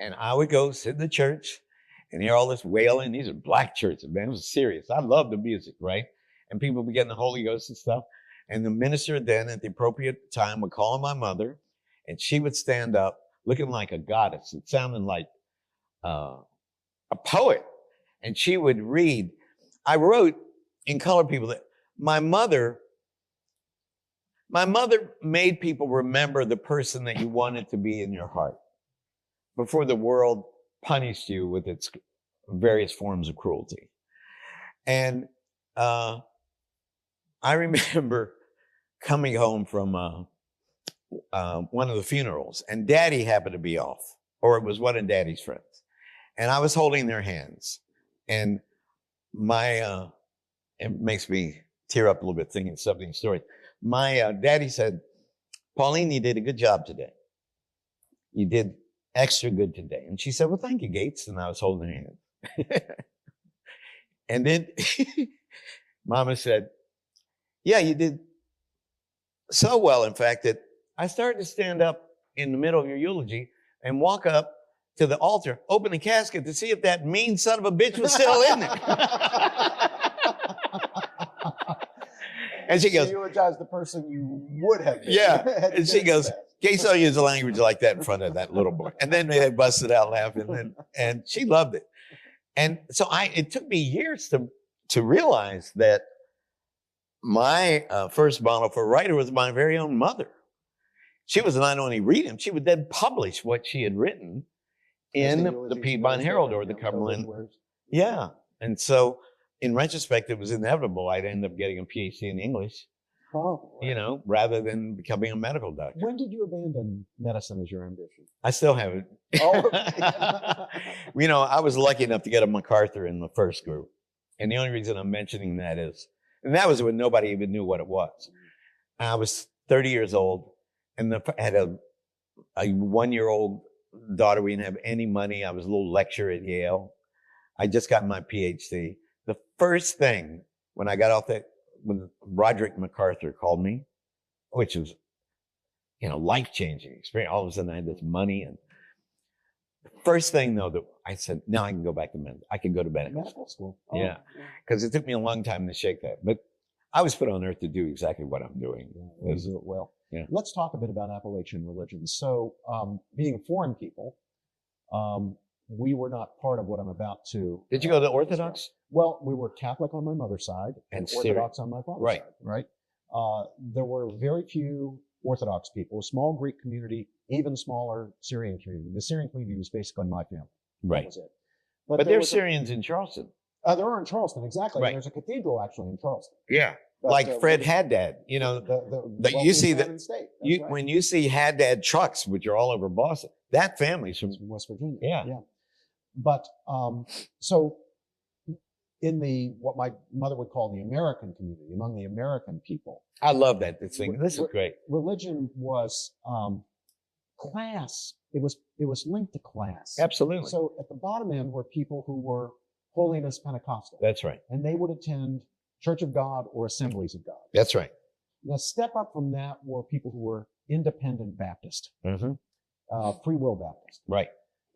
and I would go sit in the church and hear all this wailing. These are black churches, man. It was serious. I love the music, right? And people would be getting the Holy Ghost and stuff. And the minister then at the appropriate time would call on my mother and she would stand up looking like a goddess. It sounded like a poet. And she would read. I wrote in Colored People that my mother made people remember the person that you wanted to be in your heart before the world punished you with its various forms of cruelty. And I remember coming home from one of the funerals, and Daddy happened to be off, or it was one of Daddy's friends. And I was holding their hands. And it makes me tear up a little bit thinking of some of these stories. My daddy said, Pauline, you did a good job today. You did extra good today. And she said, well, thank you, Gates. And I was holding her hand. And then Mama said, yeah, you did so well, in fact, that I started to stand up in the middle of your eulogy and walk up to the altar, open the casket to see if that mean son of a bitch was still in there. And she goes, you eulogized the person you would have been. Yeah. And she goes, Gates don't use the language like that in front of that little boy. And then they busted out laughing, and she loved it. And so it took me years to realize that my first model for a writer was my very own mother. She was not only reading, she would then publish what she had written in the Piedmont Herald or the Cumberland. Yeah. And so in retrospect, it was inevitable I'd end up getting a PhD in English, rather than becoming a medical doctor. When did you abandon medicine as your ambition? I still haven't. Oh. I was lucky enough to get a MacArthur in the first group. And the only reason I'm mentioning that is, and that was when nobody even knew what it was. I was 30 years old and had a 1-year-old daughter. We didn't have any money. I was a little lecturer at Yale. I just got my PhD. The first thing when I got off when Roderick MacArthur called me, which was, life-changing experience. All of a sudden I had this money. And the first thing though, that I said, now I can go back to I can go to medical school. Oh, yeah. Because it took me a long time to shake that. But I was put on earth to do exactly what I'm doing. Yeah, you do it well. Yeah. Let's talk a bit about Appalachian religion. So, being foreign people, we were not part of what I'm about to. Did you go to Orthodox? Well, we were Catholic on my mother's side and Orthodox on my father's side. Right. There were very few Orthodox people, a small Greek community, even smaller Syrian community. The Syrian community was basically my family. Right. That was it. But there's Syrians in Charleston. There are in Charleston, exactly. Right. And there's a cathedral actually in Charleston. Yeah. But, like Fred Haddad, you see when you see Haddad trucks, which are all over Boston, that family's from West Virginia. Yeah. But so in what my mother would call the American community, among the American people, I love that thing. This is great. Religion was class. It was linked to class. Absolutely. So at the bottom end were people who were Holiness Pentecostal. That's right. And they would attend Church of God or Assemblies of God. That's right. Now, step up from that were people who were Independent Baptist, Free Will Baptist. Right.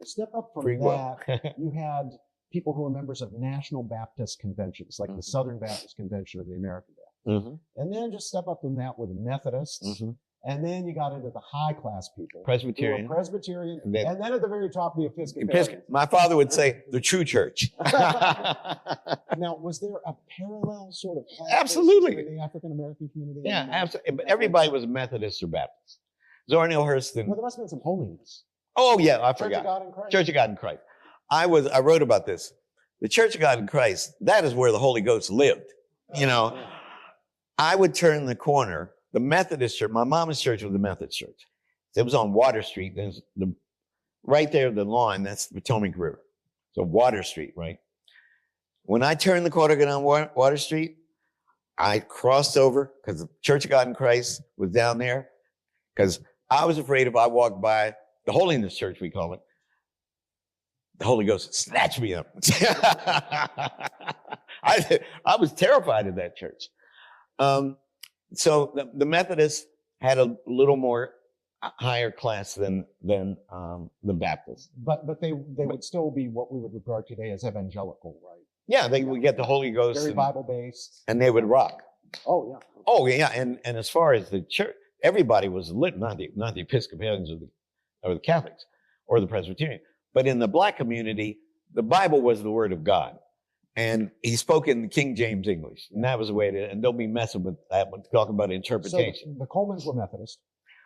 Step up from Free that, will. you had people who were members of National Baptist conventions, like the Southern Baptist Convention or the American Baptist. And then just step up from that with the Methodists. And then you got into the high class people. Presbyterian. Presbyterian. And then at the very top, the Episcopalian. My father would say the true church. Now, was there a parallel sort of absolutely in the African American community? Yeah, absolutely. But everybody was Methodist or Baptist. Zora Neale Hurston. Well, there must have been some holiness. Oh yeah, I forgot. Church of God in Christ. Church of God in Christ. I wrote about this. The Church of God in Christ. That is where the Holy Ghost lived. I would turn the corner. The Methodist church, my mom's church was the Methodist church. It was on Water Street. There's right there, the lawn, that's the Potomac River. So Water Street, right? When I turned the corner on Water Street, I crossed over because the Church of God in Christ was down there because I was afraid if I walked by the Holiness Church, we call it, the Holy Ghost would snatch me up. I was terrified of that church. So the Methodists had a little more higher class than the Baptists. But they would still be what we would regard today as evangelical, right? Yeah, they would get the Holy Ghost. Very Bible-based. And they would rock. Oh, yeah. Oh, yeah. And as far as the church, everybody was lit, not the Episcopalians or the Catholics or the Presbyterian. But in the Black community, the Bible was the Word of God. And he spoke in King James English. And that was the way and don't be messing with that, talking about interpretation. So the Colemans were Methodist.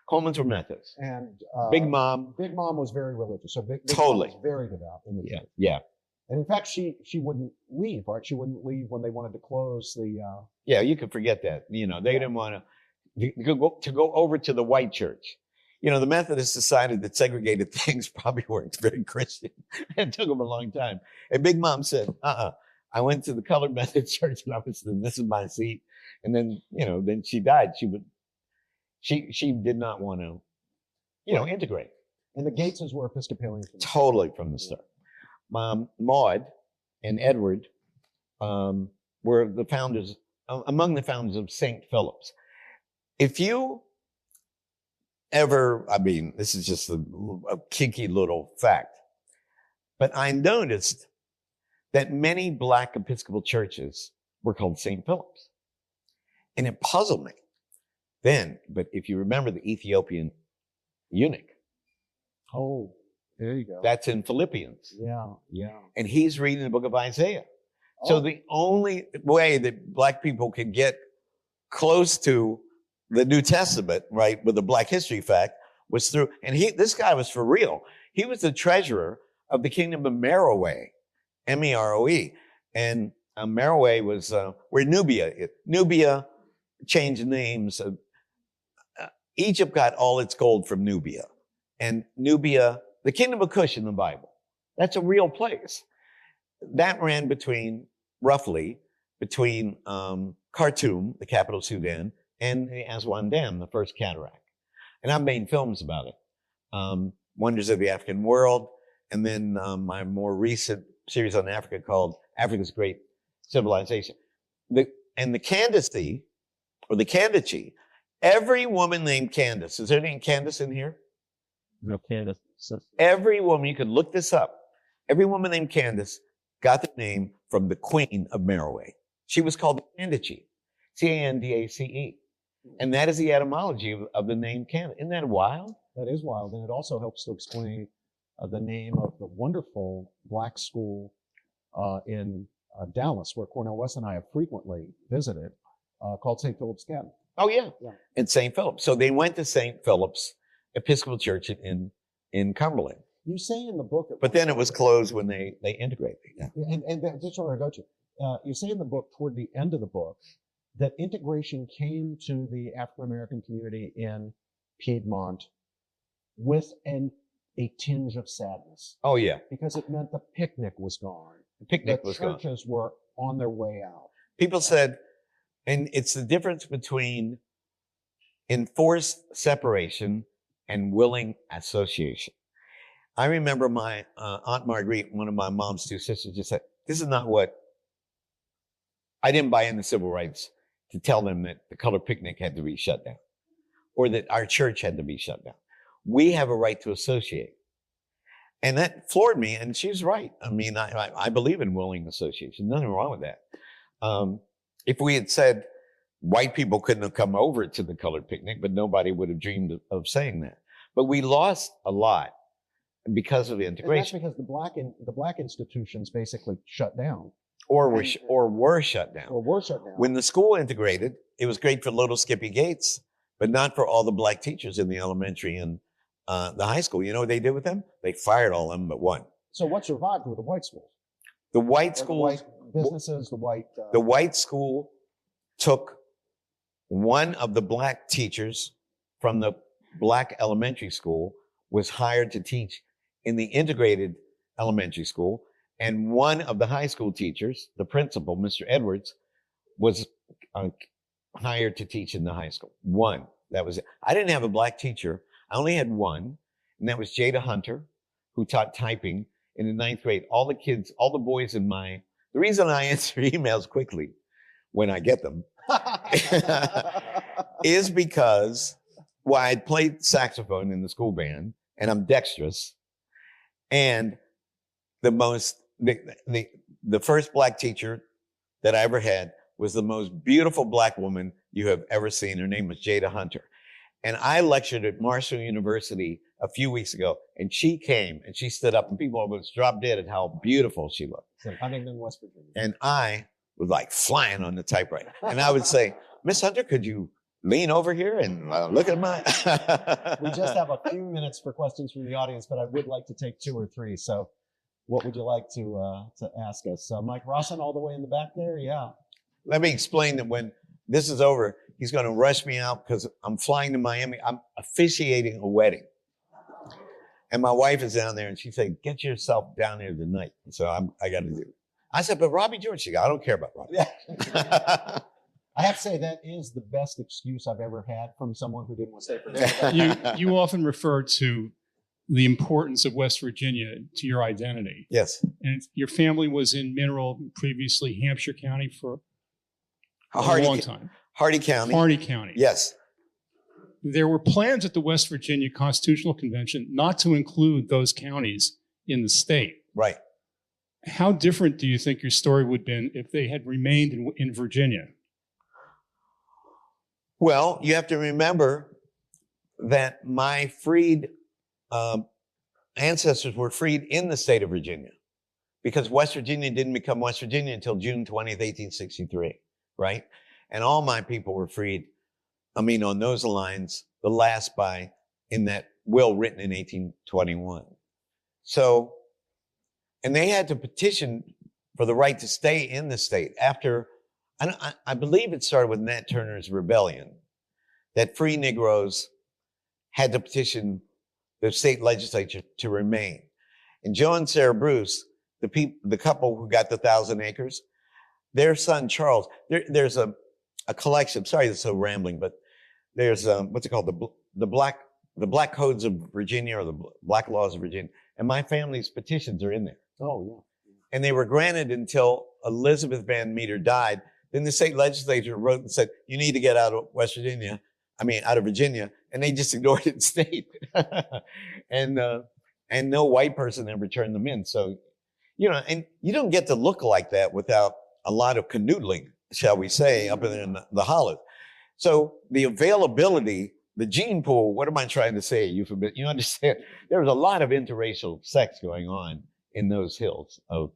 Colemans were Methodists. And Big Mom. Big Mom was very religious. So Big totally. Mom was very devout in the church. Yeah. And in fact, she wouldn't leave, right? She wouldn't leave when they wanted to close the... Yeah, you could forget that. They didn't want to go over to the white church. The Methodists decided that segregated things probably weren't very Christian. It took them a long time. And Big Mom said, I went to the colored Methodist church and I was, this is my seat. And then, then she died. She did not want to, integrate. And the Gateses were Episcopalian. Totally from the start. Maud and Edward were the founders, among the founders of St. Philip's. If you ever, this is just a kinky little fact, but I noticed that many Black Episcopal churches were called St. Philip's. And it puzzled me then. But if you remember the Ethiopian eunuch. Oh, there you go. That's in Philippians. Yeah. And he's reading the book of Isaiah. Oh. So the only way that Black people could get close to the New Testament, right, with the Black history fact, was through, and this guy was for real. He was the treasurer of the kingdom of Meroe. Meroe. And Meroe was where Nubia changed names. Egypt got all its gold from Nubia. And Nubia, the kingdom of Cush in the Bible, that's a real place. That ran roughly between Khartoum, the capital of Sudan, and the Aswan Dam, the first cataract. And I've made films about it. Wonders of the African World, and then my more recent series on Africa called Africa's Great Civilization. And the Candace, or the Candace, every woman named Candace, is there any Candace in here? No, Candace. Every woman, you could look this up, every woman named Candace got the name from the Queen of Merowe. She was called Candace, Candace. And that is the etymology of the name Candace. Isn't that wild? That is wild, and it also helps to explain the name of the wonderful black school in Dallas, where Cornel West and I have frequently visited, called St. Philip's Academy. Oh, yeah. In St. Philip. So they went to St. Philip's Episcopal Church in Cumberland. You say in the book... But then it was closed when they integrated. Yeah. And that's where I go to. You say in the book, toward the end of the book, that integration came to the African-American community in Piedmont with a tinge of sadness. Oh, yeah. Because it meant the picnic was gone. The picnic was gone. The churches were on their way out. People said, and it's the difference between enforced separation and willing association. I remember my Aunt Marguerite, one of my mom's two sisters, just said, this is not what, I didn't buy into civil rights to tell them that the color picnic had to be shut down or that our church had to be shut down. We have a right to associate. And that floored me, and she's right. I mean, I believe in willing association. Nothing wrong with that. If we had said white people couldn't have come over to the colored picnic, but nobody would have dreamed of saying that. But we lost a lot because of integration. And that's because the black institutions basically shut down. Or were shut down. When the school integrated, it was great for little Skippy Gates, but not for all the black teachers in the elementary and the high school. You know what they did with them? They fired all of them but one. So what survived were the white schools? The white schools, the white businesses, the white school took one of the black teachers from the black elementary school, was hired to teach in the integrated elementary school. And one of the high school teachers, the principal, Mr. Edwards, was hired to teach in the high school. One. That was it. I didn't have a black teacher. I only had one, and that was Jada Hunter, who taught typing in the 9th grade. All the kids, all the boys in the reason I answer emails quickly when I get them is because, well, I'd played saxophone in the school band, and I'm dexterous, and the first black teacher that I ever had was the most beautiful black woman you have ever seen. Her name was Jada Hunter. And I lectured at Marshall University a few weeks ago, and she came and she stood up, and people almost dropped dead at how beautiful she looked. In Huntington, West Virginia. And I was like flying on the typewriter. And I would say, Miss Hunter, could you lean over here and look at my... We just have a few minutes for questions from the audience, but I would like to take 2 or 3. So what would you like to ask us? Mike Rossin, all the way in the back there? Yeah. Let me explain that when this is over, he's going to rush me out because I'm flying to Miami. I'm officiating a wedding. And my wife is down there, and she said, get yourself down there tonight. So I got to do it. I said, but Robbie George, she goes, I don't care about Robbie. Yeah. I have to say that is the best excuse I've ever had from someone who didn't want to stay for dinner. You often refer to the importance of West Virginia to your identity. Yes. And your family was in Mineral, previously Hampshire County for a long time. Hardy County. Hardy County. Yes. There were plans at the West Virginia Constitutional Convention not to include those counties in the state. Right. How different do you think your story would have been if they had remained in Virginia? Well, you have to remember that my freed ancestors were freed in the state of Virginia because West Virginia didn't become West Virginia until June 20th, 1863, right? And all my people were freed, on those lines, the last in that will written in 1821. So, and they had to petition for the right to stay in the state after, I believe it started with Nat Turner's rebellion, that free Negroes had to petition the state legislature to remain. And Joe and Sarah Bruce, the couple who got the 1,000 acres, their son Charles, there's a a collection. Sorry, it's so rambling, but there's what's it called, the black codes of Virginia, or the black laws of Virginia, and my family's petitions are in there. Oh, yeah. And they were granted until Elizabeth Van Meter died. Then the state legislature wrote and said, you need to get out of out of Virginia. And they just ignored it and stayed. And no white person ever turned them in. So, and you don't get to look like that without a lot of canoodling, shall we say, up in the hollows. So the availability, the gene pool, what am I trying to say? You understand? There was a lot of interracial sex going on in those hills of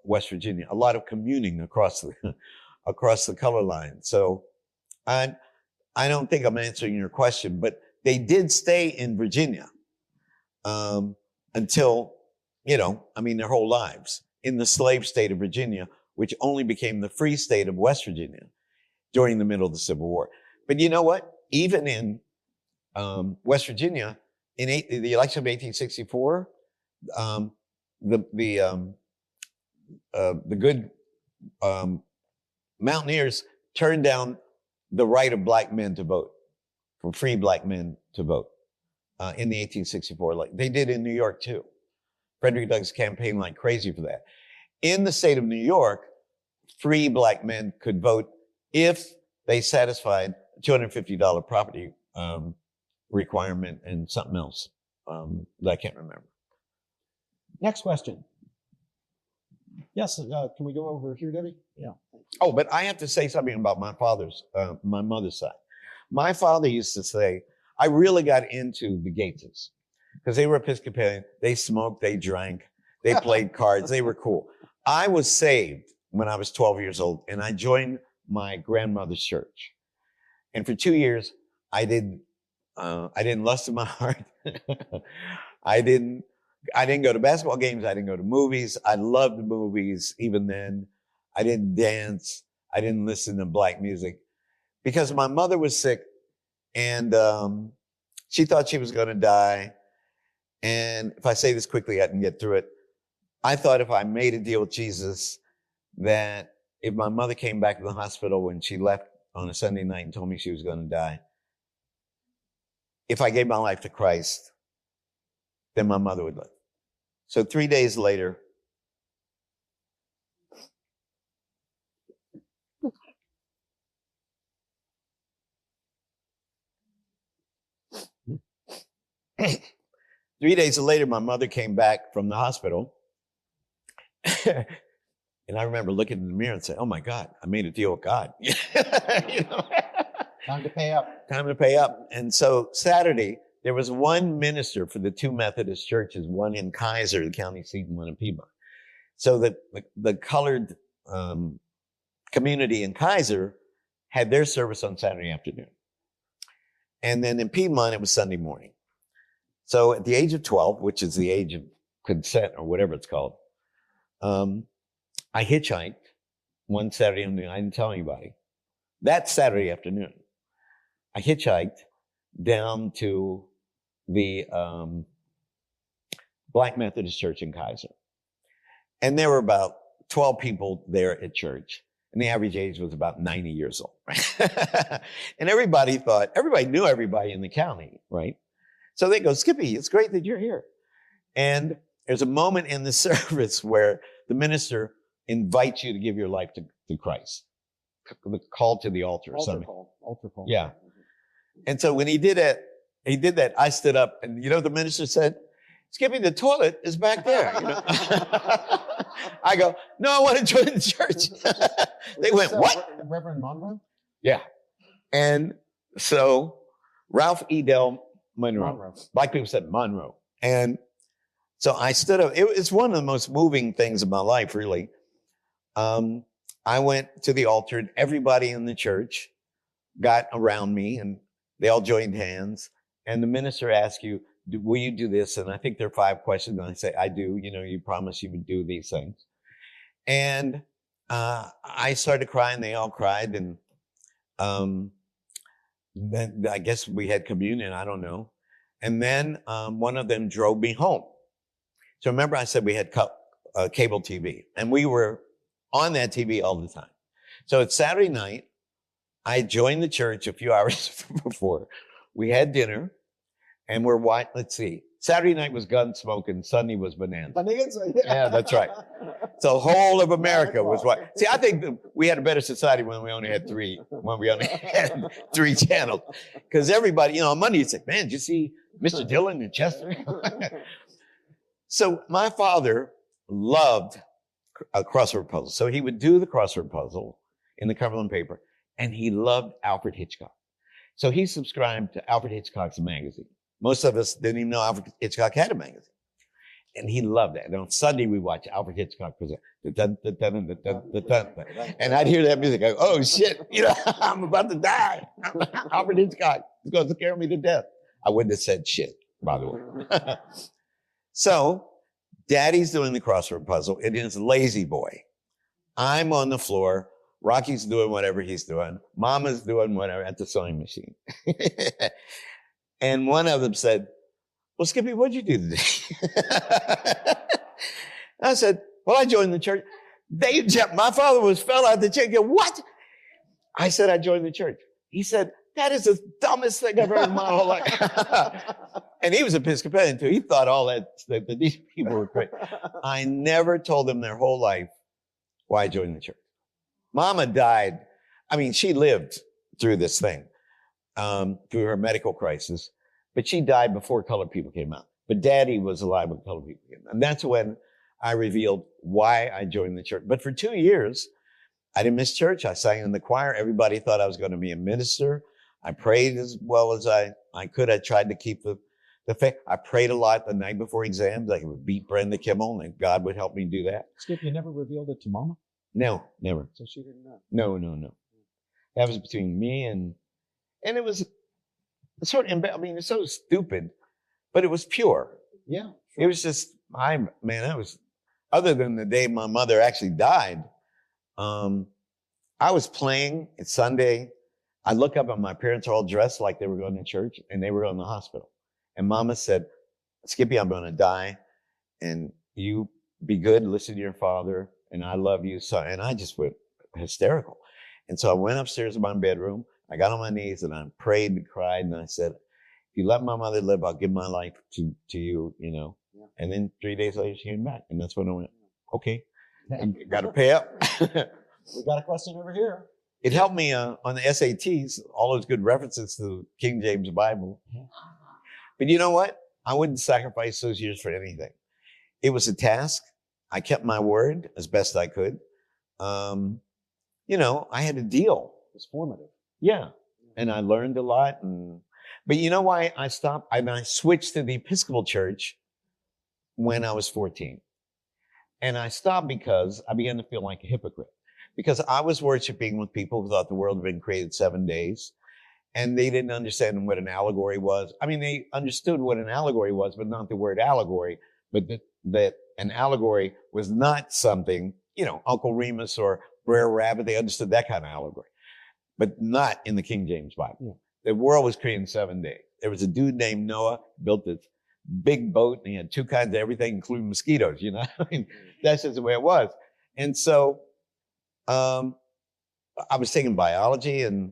West Virginia, a lot of communing across the color line. So I don't think I'm answering your question, but they did stay in Virginia until, their whole lives in the slave state of Virginia, which only became the free state of West Virginia during the middle of the Civil War. But you know what? Even in West Virginia, in the election of 1864, the good mountaineers turned down the right of black men to vote, for free black men to vote in the 1864 election. They did in New York too. Frederick Douglass campaigned like crazy for that. In the state of New York, free black men could vote if they satisfied $250 property requirement and something else that I can't remember. Next question. Yes, can we go over here, Debbie? Yeah. Oh, but I have to say something about my mother's side. My father used to say, I really got into the Gateses because they were Episcopalian. They smoked, they drank, they played cards, they were cool. I was saved when I was 12 years old, and I joined my grandmother's church. And for 2 years, I didn't lust in my heart. I didn't go to basketball games. I didn't go to movies. I loved movies even then. I didn't dance. I didn't listen to black music because my mother was sick and she thought she was going to die. And if I say this quickly, I can get through it. I thought if I made a deal with Jesus that if my mother came back to the hospital when she left on a Sunday night and told me she was going to die, if I gave my life to Christ, then my mother would live. So 3 days later, my mother came back from the hospital. And I remember looking in the mirror and saying, oh my God, I made a deal with God. Time to pay up. Time to pay up. And so Saturday, there was one minister for the two Methodist churches, one in Kaiser, the county seat, and one in Piedmont. So that the colored community in Kaiser had their service on Saturday afternoon. And then in Piedmont, it was Sunday morning. So at the age of 12, which is the age of consent or whatever it's called, I hitchhiked one Saturday afternoon. I didn't tell anybody. That Saturday afternoon, I hitchhiked down to the Black Methodist Church in Kaiser. And there were about 12 people there at church. And the average age was about 90 years old. And everybody knew everybody in the county, right? So they go, Skippy, it's great that you're here. And there's a moment in the service where the minister invites you to give your life to Christ. The call to the altar or something. Altar call. Yeah. And so when he did that, I stood up and the minister said, Skippy, the toilet is back there. I go, no, I want to join the church. They went, what? Reverend Monroe? Yeah. And so Ralph E. Del Monroe. Black people said Monroe. And so I stood up. It's one of the most moving things of my life, really. I went to the altar and everybody in the church got around me and they all joined hands. And the minister asked you, will you do this? And I think there are 5 questions. And I say, I do. You promised you would do these things. And I started crying. They all cried. And then I guess we had communion. I don't know. And then one of them drove me home. So remember I said we had cable TV. And we were on that TV all the time. So it's Saturday night. I joined the church a few hours before. We had dinner, and we're watching. Let's see. Saturday night was gun smoking. Sunday was bonanza. Bonanza. Yeah, that's right. So whole of America was what. See, I think we had a better society when we only had three channels. Because everybody, on Monday you say, man, did you see Mr. Dillon in Chester? So my father loved a crossword puzzle. So he would do the crossword puzzle in the Cumberland paper, and he loved Alfred Hitchcock. So he subscribed to Alfred Hitchcock's magazine. Most of us didn't even know Alfred Hitchcock had a magazine. And he loved that. And on Sunday, we watch Alfred Hitchcock present. And I'd hear that music. I go, oh, shit. I'm about to die. Alfred Hitchcock is going to scare me to death. I wouldn't have said shit, by the way. So Daddy's doing the crossword puzzle. It is Lazy Boy. I'm on the floor. Rocky's doing whatever he's doing. Mama's doing whatever at the sewing machine. And one of them said, well, Skippy, what'd you do today? I said, well, I joined the church. My father fell out of the chair. What? I said, I joined the church. He said, that is the dumbest thing I've heard in my whole life. And he was Episcopalian too. He thought all that these people were crazy. I never told them their whole life why I joined the church. Mama died. I mean, she lived through this thing, through her medical crisis, but she died before colored people came out. But Daddy was alive when colored people came out. And that's when I revealed why I joined the church. But for 2 years, I didn't miss church. I sang in the choir. Everybody thought I was going to be a minister. I prayed as well as I could. I tried to keep the faith. I prayed a lot the night before exams. I would beat Brenda Kimmel, and God would help me do that. Skip, you never revealed it to Mama? No, never. So she didn't know? No. That was between me and it was sort of, it's so stupid, but it was pure. Yeah. Sure. Sure. It was just, that was, other than the day my mother actually died, I was playing. It's Sunday. I look up and my parents are all dressed like they were going to church, and they were in the hospital. And Mama said, Skippy, I'm going to die, and you be good, listen to your father, and I love you. So, and I just went hysterical. And so I went upstairs to my bedroom. I got on my knees and I prayed and cried. And I said, if you let my mother live, I'll give my life to you, Yeah. And then 3 days later, she came back. And that's when I went, okay, got to pay up. We got a question over here. It helped me on the SATs, all those good references to the King James Bible. But you know what? I wouldn't sacrifice those years for anything. It was a task. I kept my word as best I could. I had a deal. It was formative. Yeah. And I learned a lot. But you know why I stopped? I switched to the Episcopal Church when I was 14. And I stopped because I began to feel like a hypocrite. Because I was worshiping with people who thought the world had been created 7 days. And they didn't understand what an allegory was. I mean, they understood what an allegory was, but not the word allegory. But that an allegory was not something, Uncle Remus or Brer Rabbit. They understood that kind of allegory, but not in the King James Bible. Yeah. The world was created in 7 days. There was a dude named Noah, built this big boat, and he had two kinds of everything, including mosquitoes, I mean, that's just the way it was. And so I was taking biology, and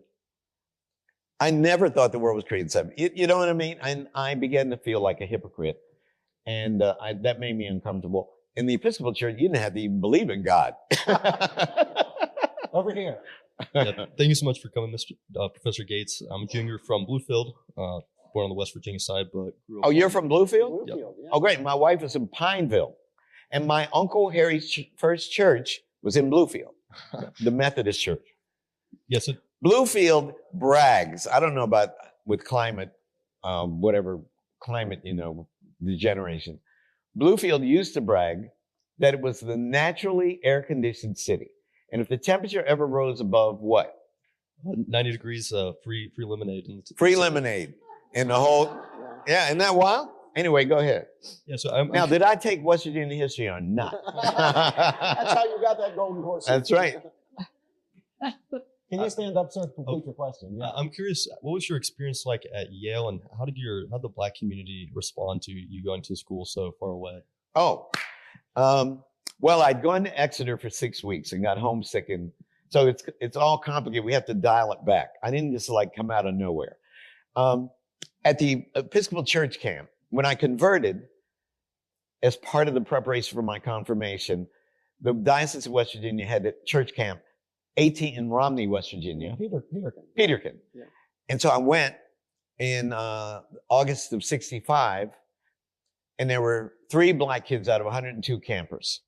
I never thought the world was created in 7 days. You know what I mean? And I began to feel like a hypocrite. And that made me uncomfortable. In the Episcopal Church, you didn't have to even believe in God. Over here. Yeah, thank you so much for coming, Professor Gates. I'm a junior from Bluefield, born on the West Virginia side, but grew up. Oh, you're from Bluefield? Yep. Yeah. Oh, great. My wife is in Pineville. And my Uncle Harry's first church was in Bluefield, the Methodist Church. Yes, sir. Bluefield brags. I don't know about with climate, whatever climate, degeneration. Bluefield used to brag that it was the naturally air-conditioned city. And if the temperature ever rose above what? 90 degrees, free lemonade. Free lemonade in the whole, yeah, isn't that wild? Anyway, go ahead. Yeah, so now, did I take West Virginia history or not? That's how you got that golden horse. That's right. Can you stand up, sir, to complete your question? Yeah. I'm curious, what was your experience like at Yale, and how did the Black community respond to you going to school so far away? Oh, well, I'd gone to Exeter for 6 weeks and got homesick in So it's all complicated. We have to dial it back. I didn't just like come out of nowhere. At the Episcopal Church camp, when I converted, as part of the preparation for my confirmation, the Diocese of West Virginia had a church camp, 18 in Romney, West Virginia. Peterkin. Yeah. And so I went in August of 65, and there were 3 black kids out of 102 campers.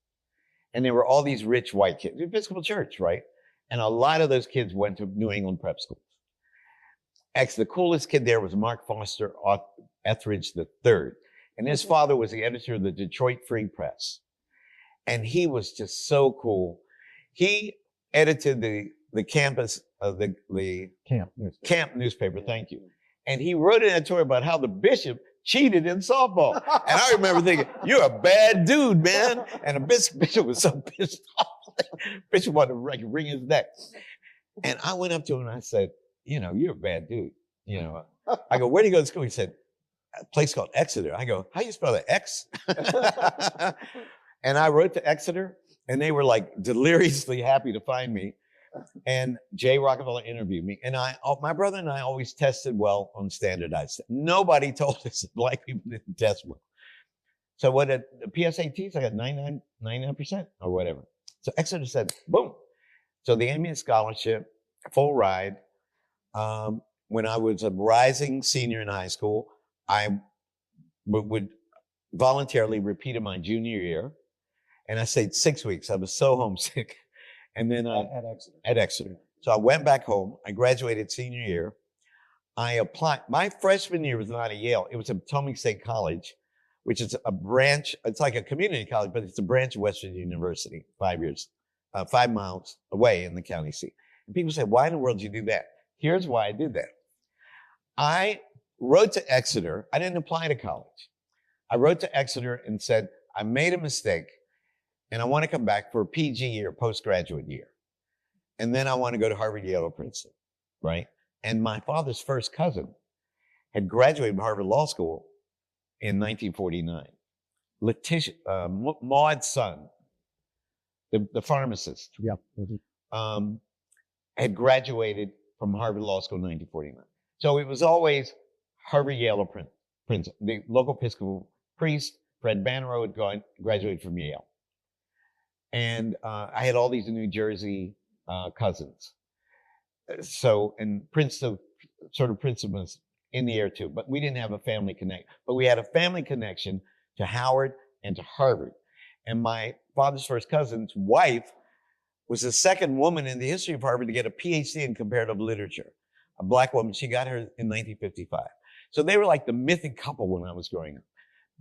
And there were all these rich white kids, the Episcopal Church, right? And a lot of those kids went to New England prep schools. Actually, the coolest kid there was Mark Foster Etheridge III. And his father was the editor of the Detroit Free Press. And he was just so cool. He edited the campus of the camp newspaper. Thank you. And he wrote an editorial about how the bishop cheated in softball. And I remember thinking, you're a bad dude, man. And the bishop was so pissed off. Bishop wanted to wring his neck. And I went up to him and I said, you're a bad dude. I go, where do you go to school? He said, a place called Exeter. I go, how do you spell that? X? And I wrote to Exeter, and they were like deliriously happy to find me. And Jay Rockefeller interviewed me. And my brother and I always tested well on standardized. Nobody told us that black people didn't test well. So what at the PSATs, I got 99% or whatever. So Exeter said, boom. So they gave me a scholarship, full ride. When I was a rising senior in high school, I would voluntarily repeat in my junior year. And I stayed 6 weeks. I was so homesick. And then at Exeter. So I went back home. I graduated senior year. I applied. My freshman year was not at Yale. It was at Potomac State College, which is a branch. It's like a community college, but it's a branch of West Virginia University, 5 miles away in the county seat. And people say, why in the world did you do that? Here's why I did that. I wrote to Exeter. I didn't apply to college. I wrote to Exeter and said, I made a mistake and I want to come back for a PG year, postgraduate year. And then I want to go to Harvard, Yale, or Princeton, right? And my father's first cousin had graduated from Harvard Law School in 1949. Letitia, Maud's son, the pharmacist, had graduated from Harvard Law School in 1949. So it was always Harvard, Yale, or Princeton. The local Episcopal priest, Fred Bannerow, had graduated from Yale. And I had all these New Jersey cousins. So, and Princeton was in the air too, but we didn't have a family connection. But we had a family connection to Howard and to Harvard. And my father's first cousin's wife was the second woman in the history of Harvard to get a PhD in comparative literature. A black woman. She got her in 1955. So they were like the mythic couple when I was growing up.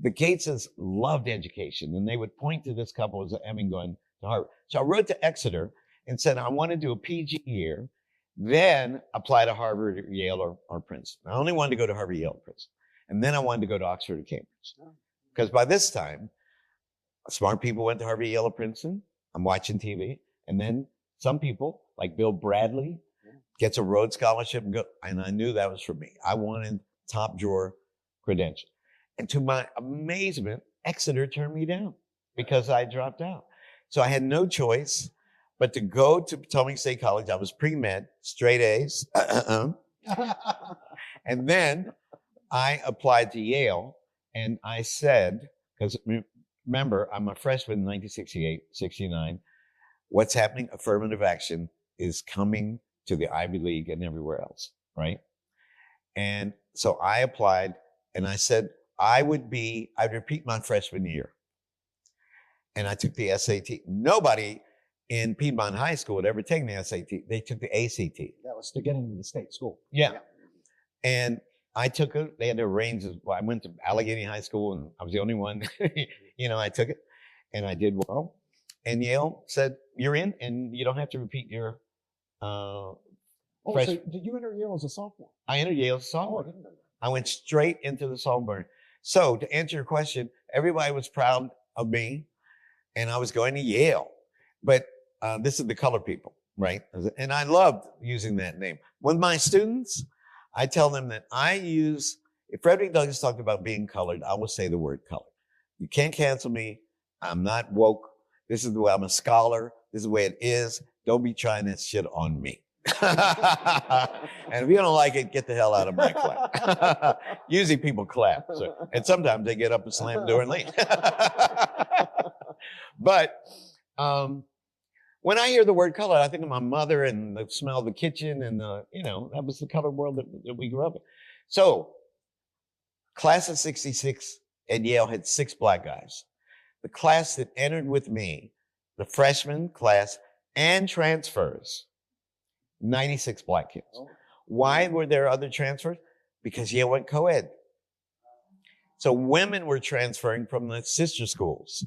The Gateses loved education, and they would point to this couple as having gone to Harvard. So I wrote to Exeter and said, I want to do a PG year, then apply to Harvard, or Yale, or Princeton. I only wanted to go to Harvard, Yale, or Princeton. And then I wanted to go to Oxford or Cambridge. Because by this time, smart people went to Harvard, Yale, or Princeton. I'm watching TV. And then some people, like Bill Bradley, gets a Rhodes Scholarship, and I knew that was for me. I wanted top drawer credential. And to my amazement, Exeter turned me down because I dropped out. So I had no choice but to go to Potomac State College. I was pre-med, straight A's. And then I applied to Yale, and I said, because remember, I'm a freshman in 1968, 69. What's happening? Affirmative action is coming to the Ivy League and everywhere else, right? And so I applied, and I said, I'd repeat my freshman year. And I took the SAT. Nobody in Piedmont High School had ever taken the SAT. They took the ACT. That was to get into the state school. Yeah. And I took it. They had to arrange. I went to Allegheny High School, and I was the only one. I took it, and I did well. And Yale said, you're in, and you don't have to repeat your So did you enter Yale as a sophomore? I entered Yale as a sophomore. I didn't know that. I went straight into the sophomore. So to answer your question, everybody was proud of me, and I was going to Yale. But this is the color people, right? And I loved using that name. With my students, I tell them that if Frederick Douglass talked about being colored, I will say the word colored. You can't cancel me. I'm not woke. This is the way I'm a scholar. This is the way it is. don't be trying this shit on me. And if you don't like it, get the hell out of my class. Usually people clap. And sometimes they get up and slam the door and leave. But when I hear the word color, I think of my mother and the smell of the kitchen and that was the colored world that we grew up in. So class of 66 at Yale had 6 black guys. The class that entered with me, the freshman class and transfers, 96 black kids. Why were there other transfers? Because Yale went co-ed. So women were transferring from the sister schools.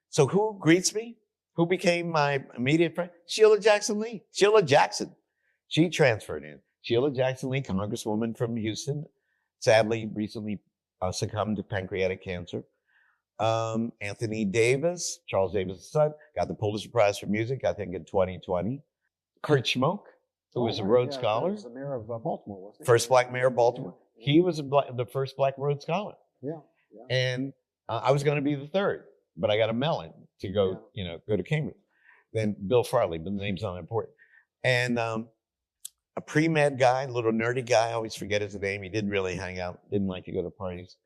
So who greets me? Who became my immediate friend? Sheila Jackson Lee. Sheila Jackson. She transferred in. Sheila Jackson Lee, congresswoman from Houston, sadly recently succumbed to pancreatic cancer. Anthony Davis, Charles Davis' son, got the Pulitzer Prize for music, I think in 2020. Kurt Schmoke, who was a Rhodes Scholar. He was the mayor of Baltimore, wasn't he? First black mayor of Baltimore. Yeah. He was the first black Rhodes Scholar. Yeah. And I was going to be the third, but I got a melon to go, go to Cambridge. Then Bill Farley, but the name's not important. And a pre-med guy, a little nerdy guy, I always forget his name. He didn't really hang out, didn't like to go to parties.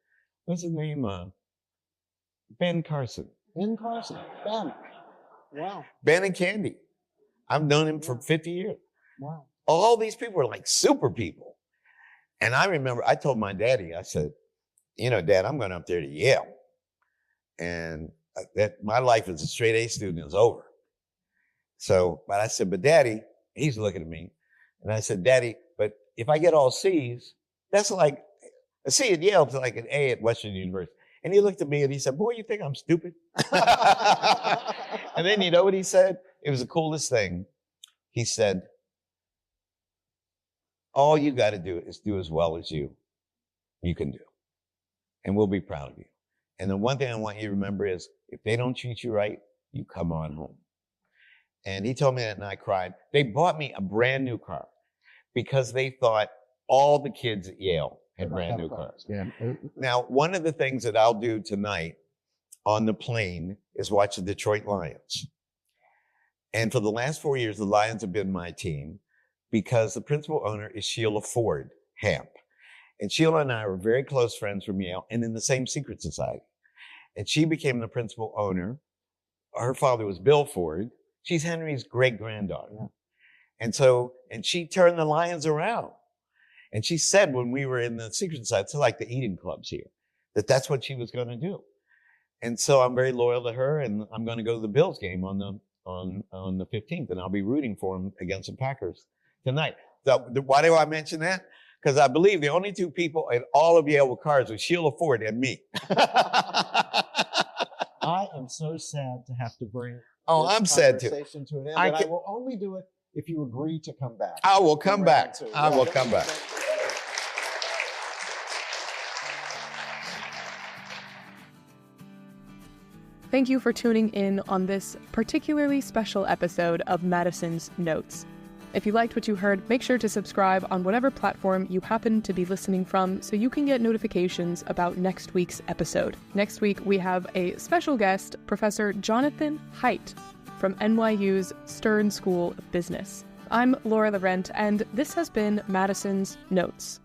What's his name? Ben Carson. Ben Carson. Ben. Wow. Ben and Candy. I've known him for 50 years. Wow. All these people were like super people. And I remember I told my daddy, I said, Dad, I'm going up there to Yale. And that my life as a straight A student is over. So, but I said, but Daddy, he's looking at me. And I said, Daddy, but if I get all C's, that's like a C at Yale is like an A at Western University. And he looked at me and he said, boy, you think I'm stupid? And then you know what he said? It was the coolest thing. He said, all you got to do is do as well as you can do. And we'll be proud of you. And the one thing I want you to remember is if they don't treat you right, you come on home. And he told me that and I cried. They bought me a brand new car because they thought all the kids at Yale had brand new cars. Yeah. Now, one of the things that I'll do tonight on the plane is watch the Detroit Lions. And for the last 4 years, the Lions have been my team because the principal owner is Sheila Ford Hamp. And Sheila and I were very close friends from Yale and in the same secret society. And she became the principal owner. Her father was Bill Ford. She's Henry's great-granddaughter. Yeah. And she turned the Lions around. And she said when we were in the secret society, it's like the Eden clubs here, that's what she was going to do. And so I'm very loyal to her, and I'm going to go to the Bills game on the 15th, and I'll be rooting for them against the Packers tonight. So, why do I mention that? Because I believe the only 2 people in all of Yale with cars were Sheila Ford and me. I am so sad to have to bring I'm sad too. To an end, I will only do it if you agree to come back. I will come back. I will come back. Thank you for tuning in on this particularly special episode of Madison's Notes. If you liked what you heard, make sure to subscribe on whatever platform you happen to be listening from so you can get notifications about next week's episode. Next week, we have a special guest, Professor Jonathan Haidt from NYU's Stern School of Business. I'm Laura Laurent, and this has been Madison's Notes.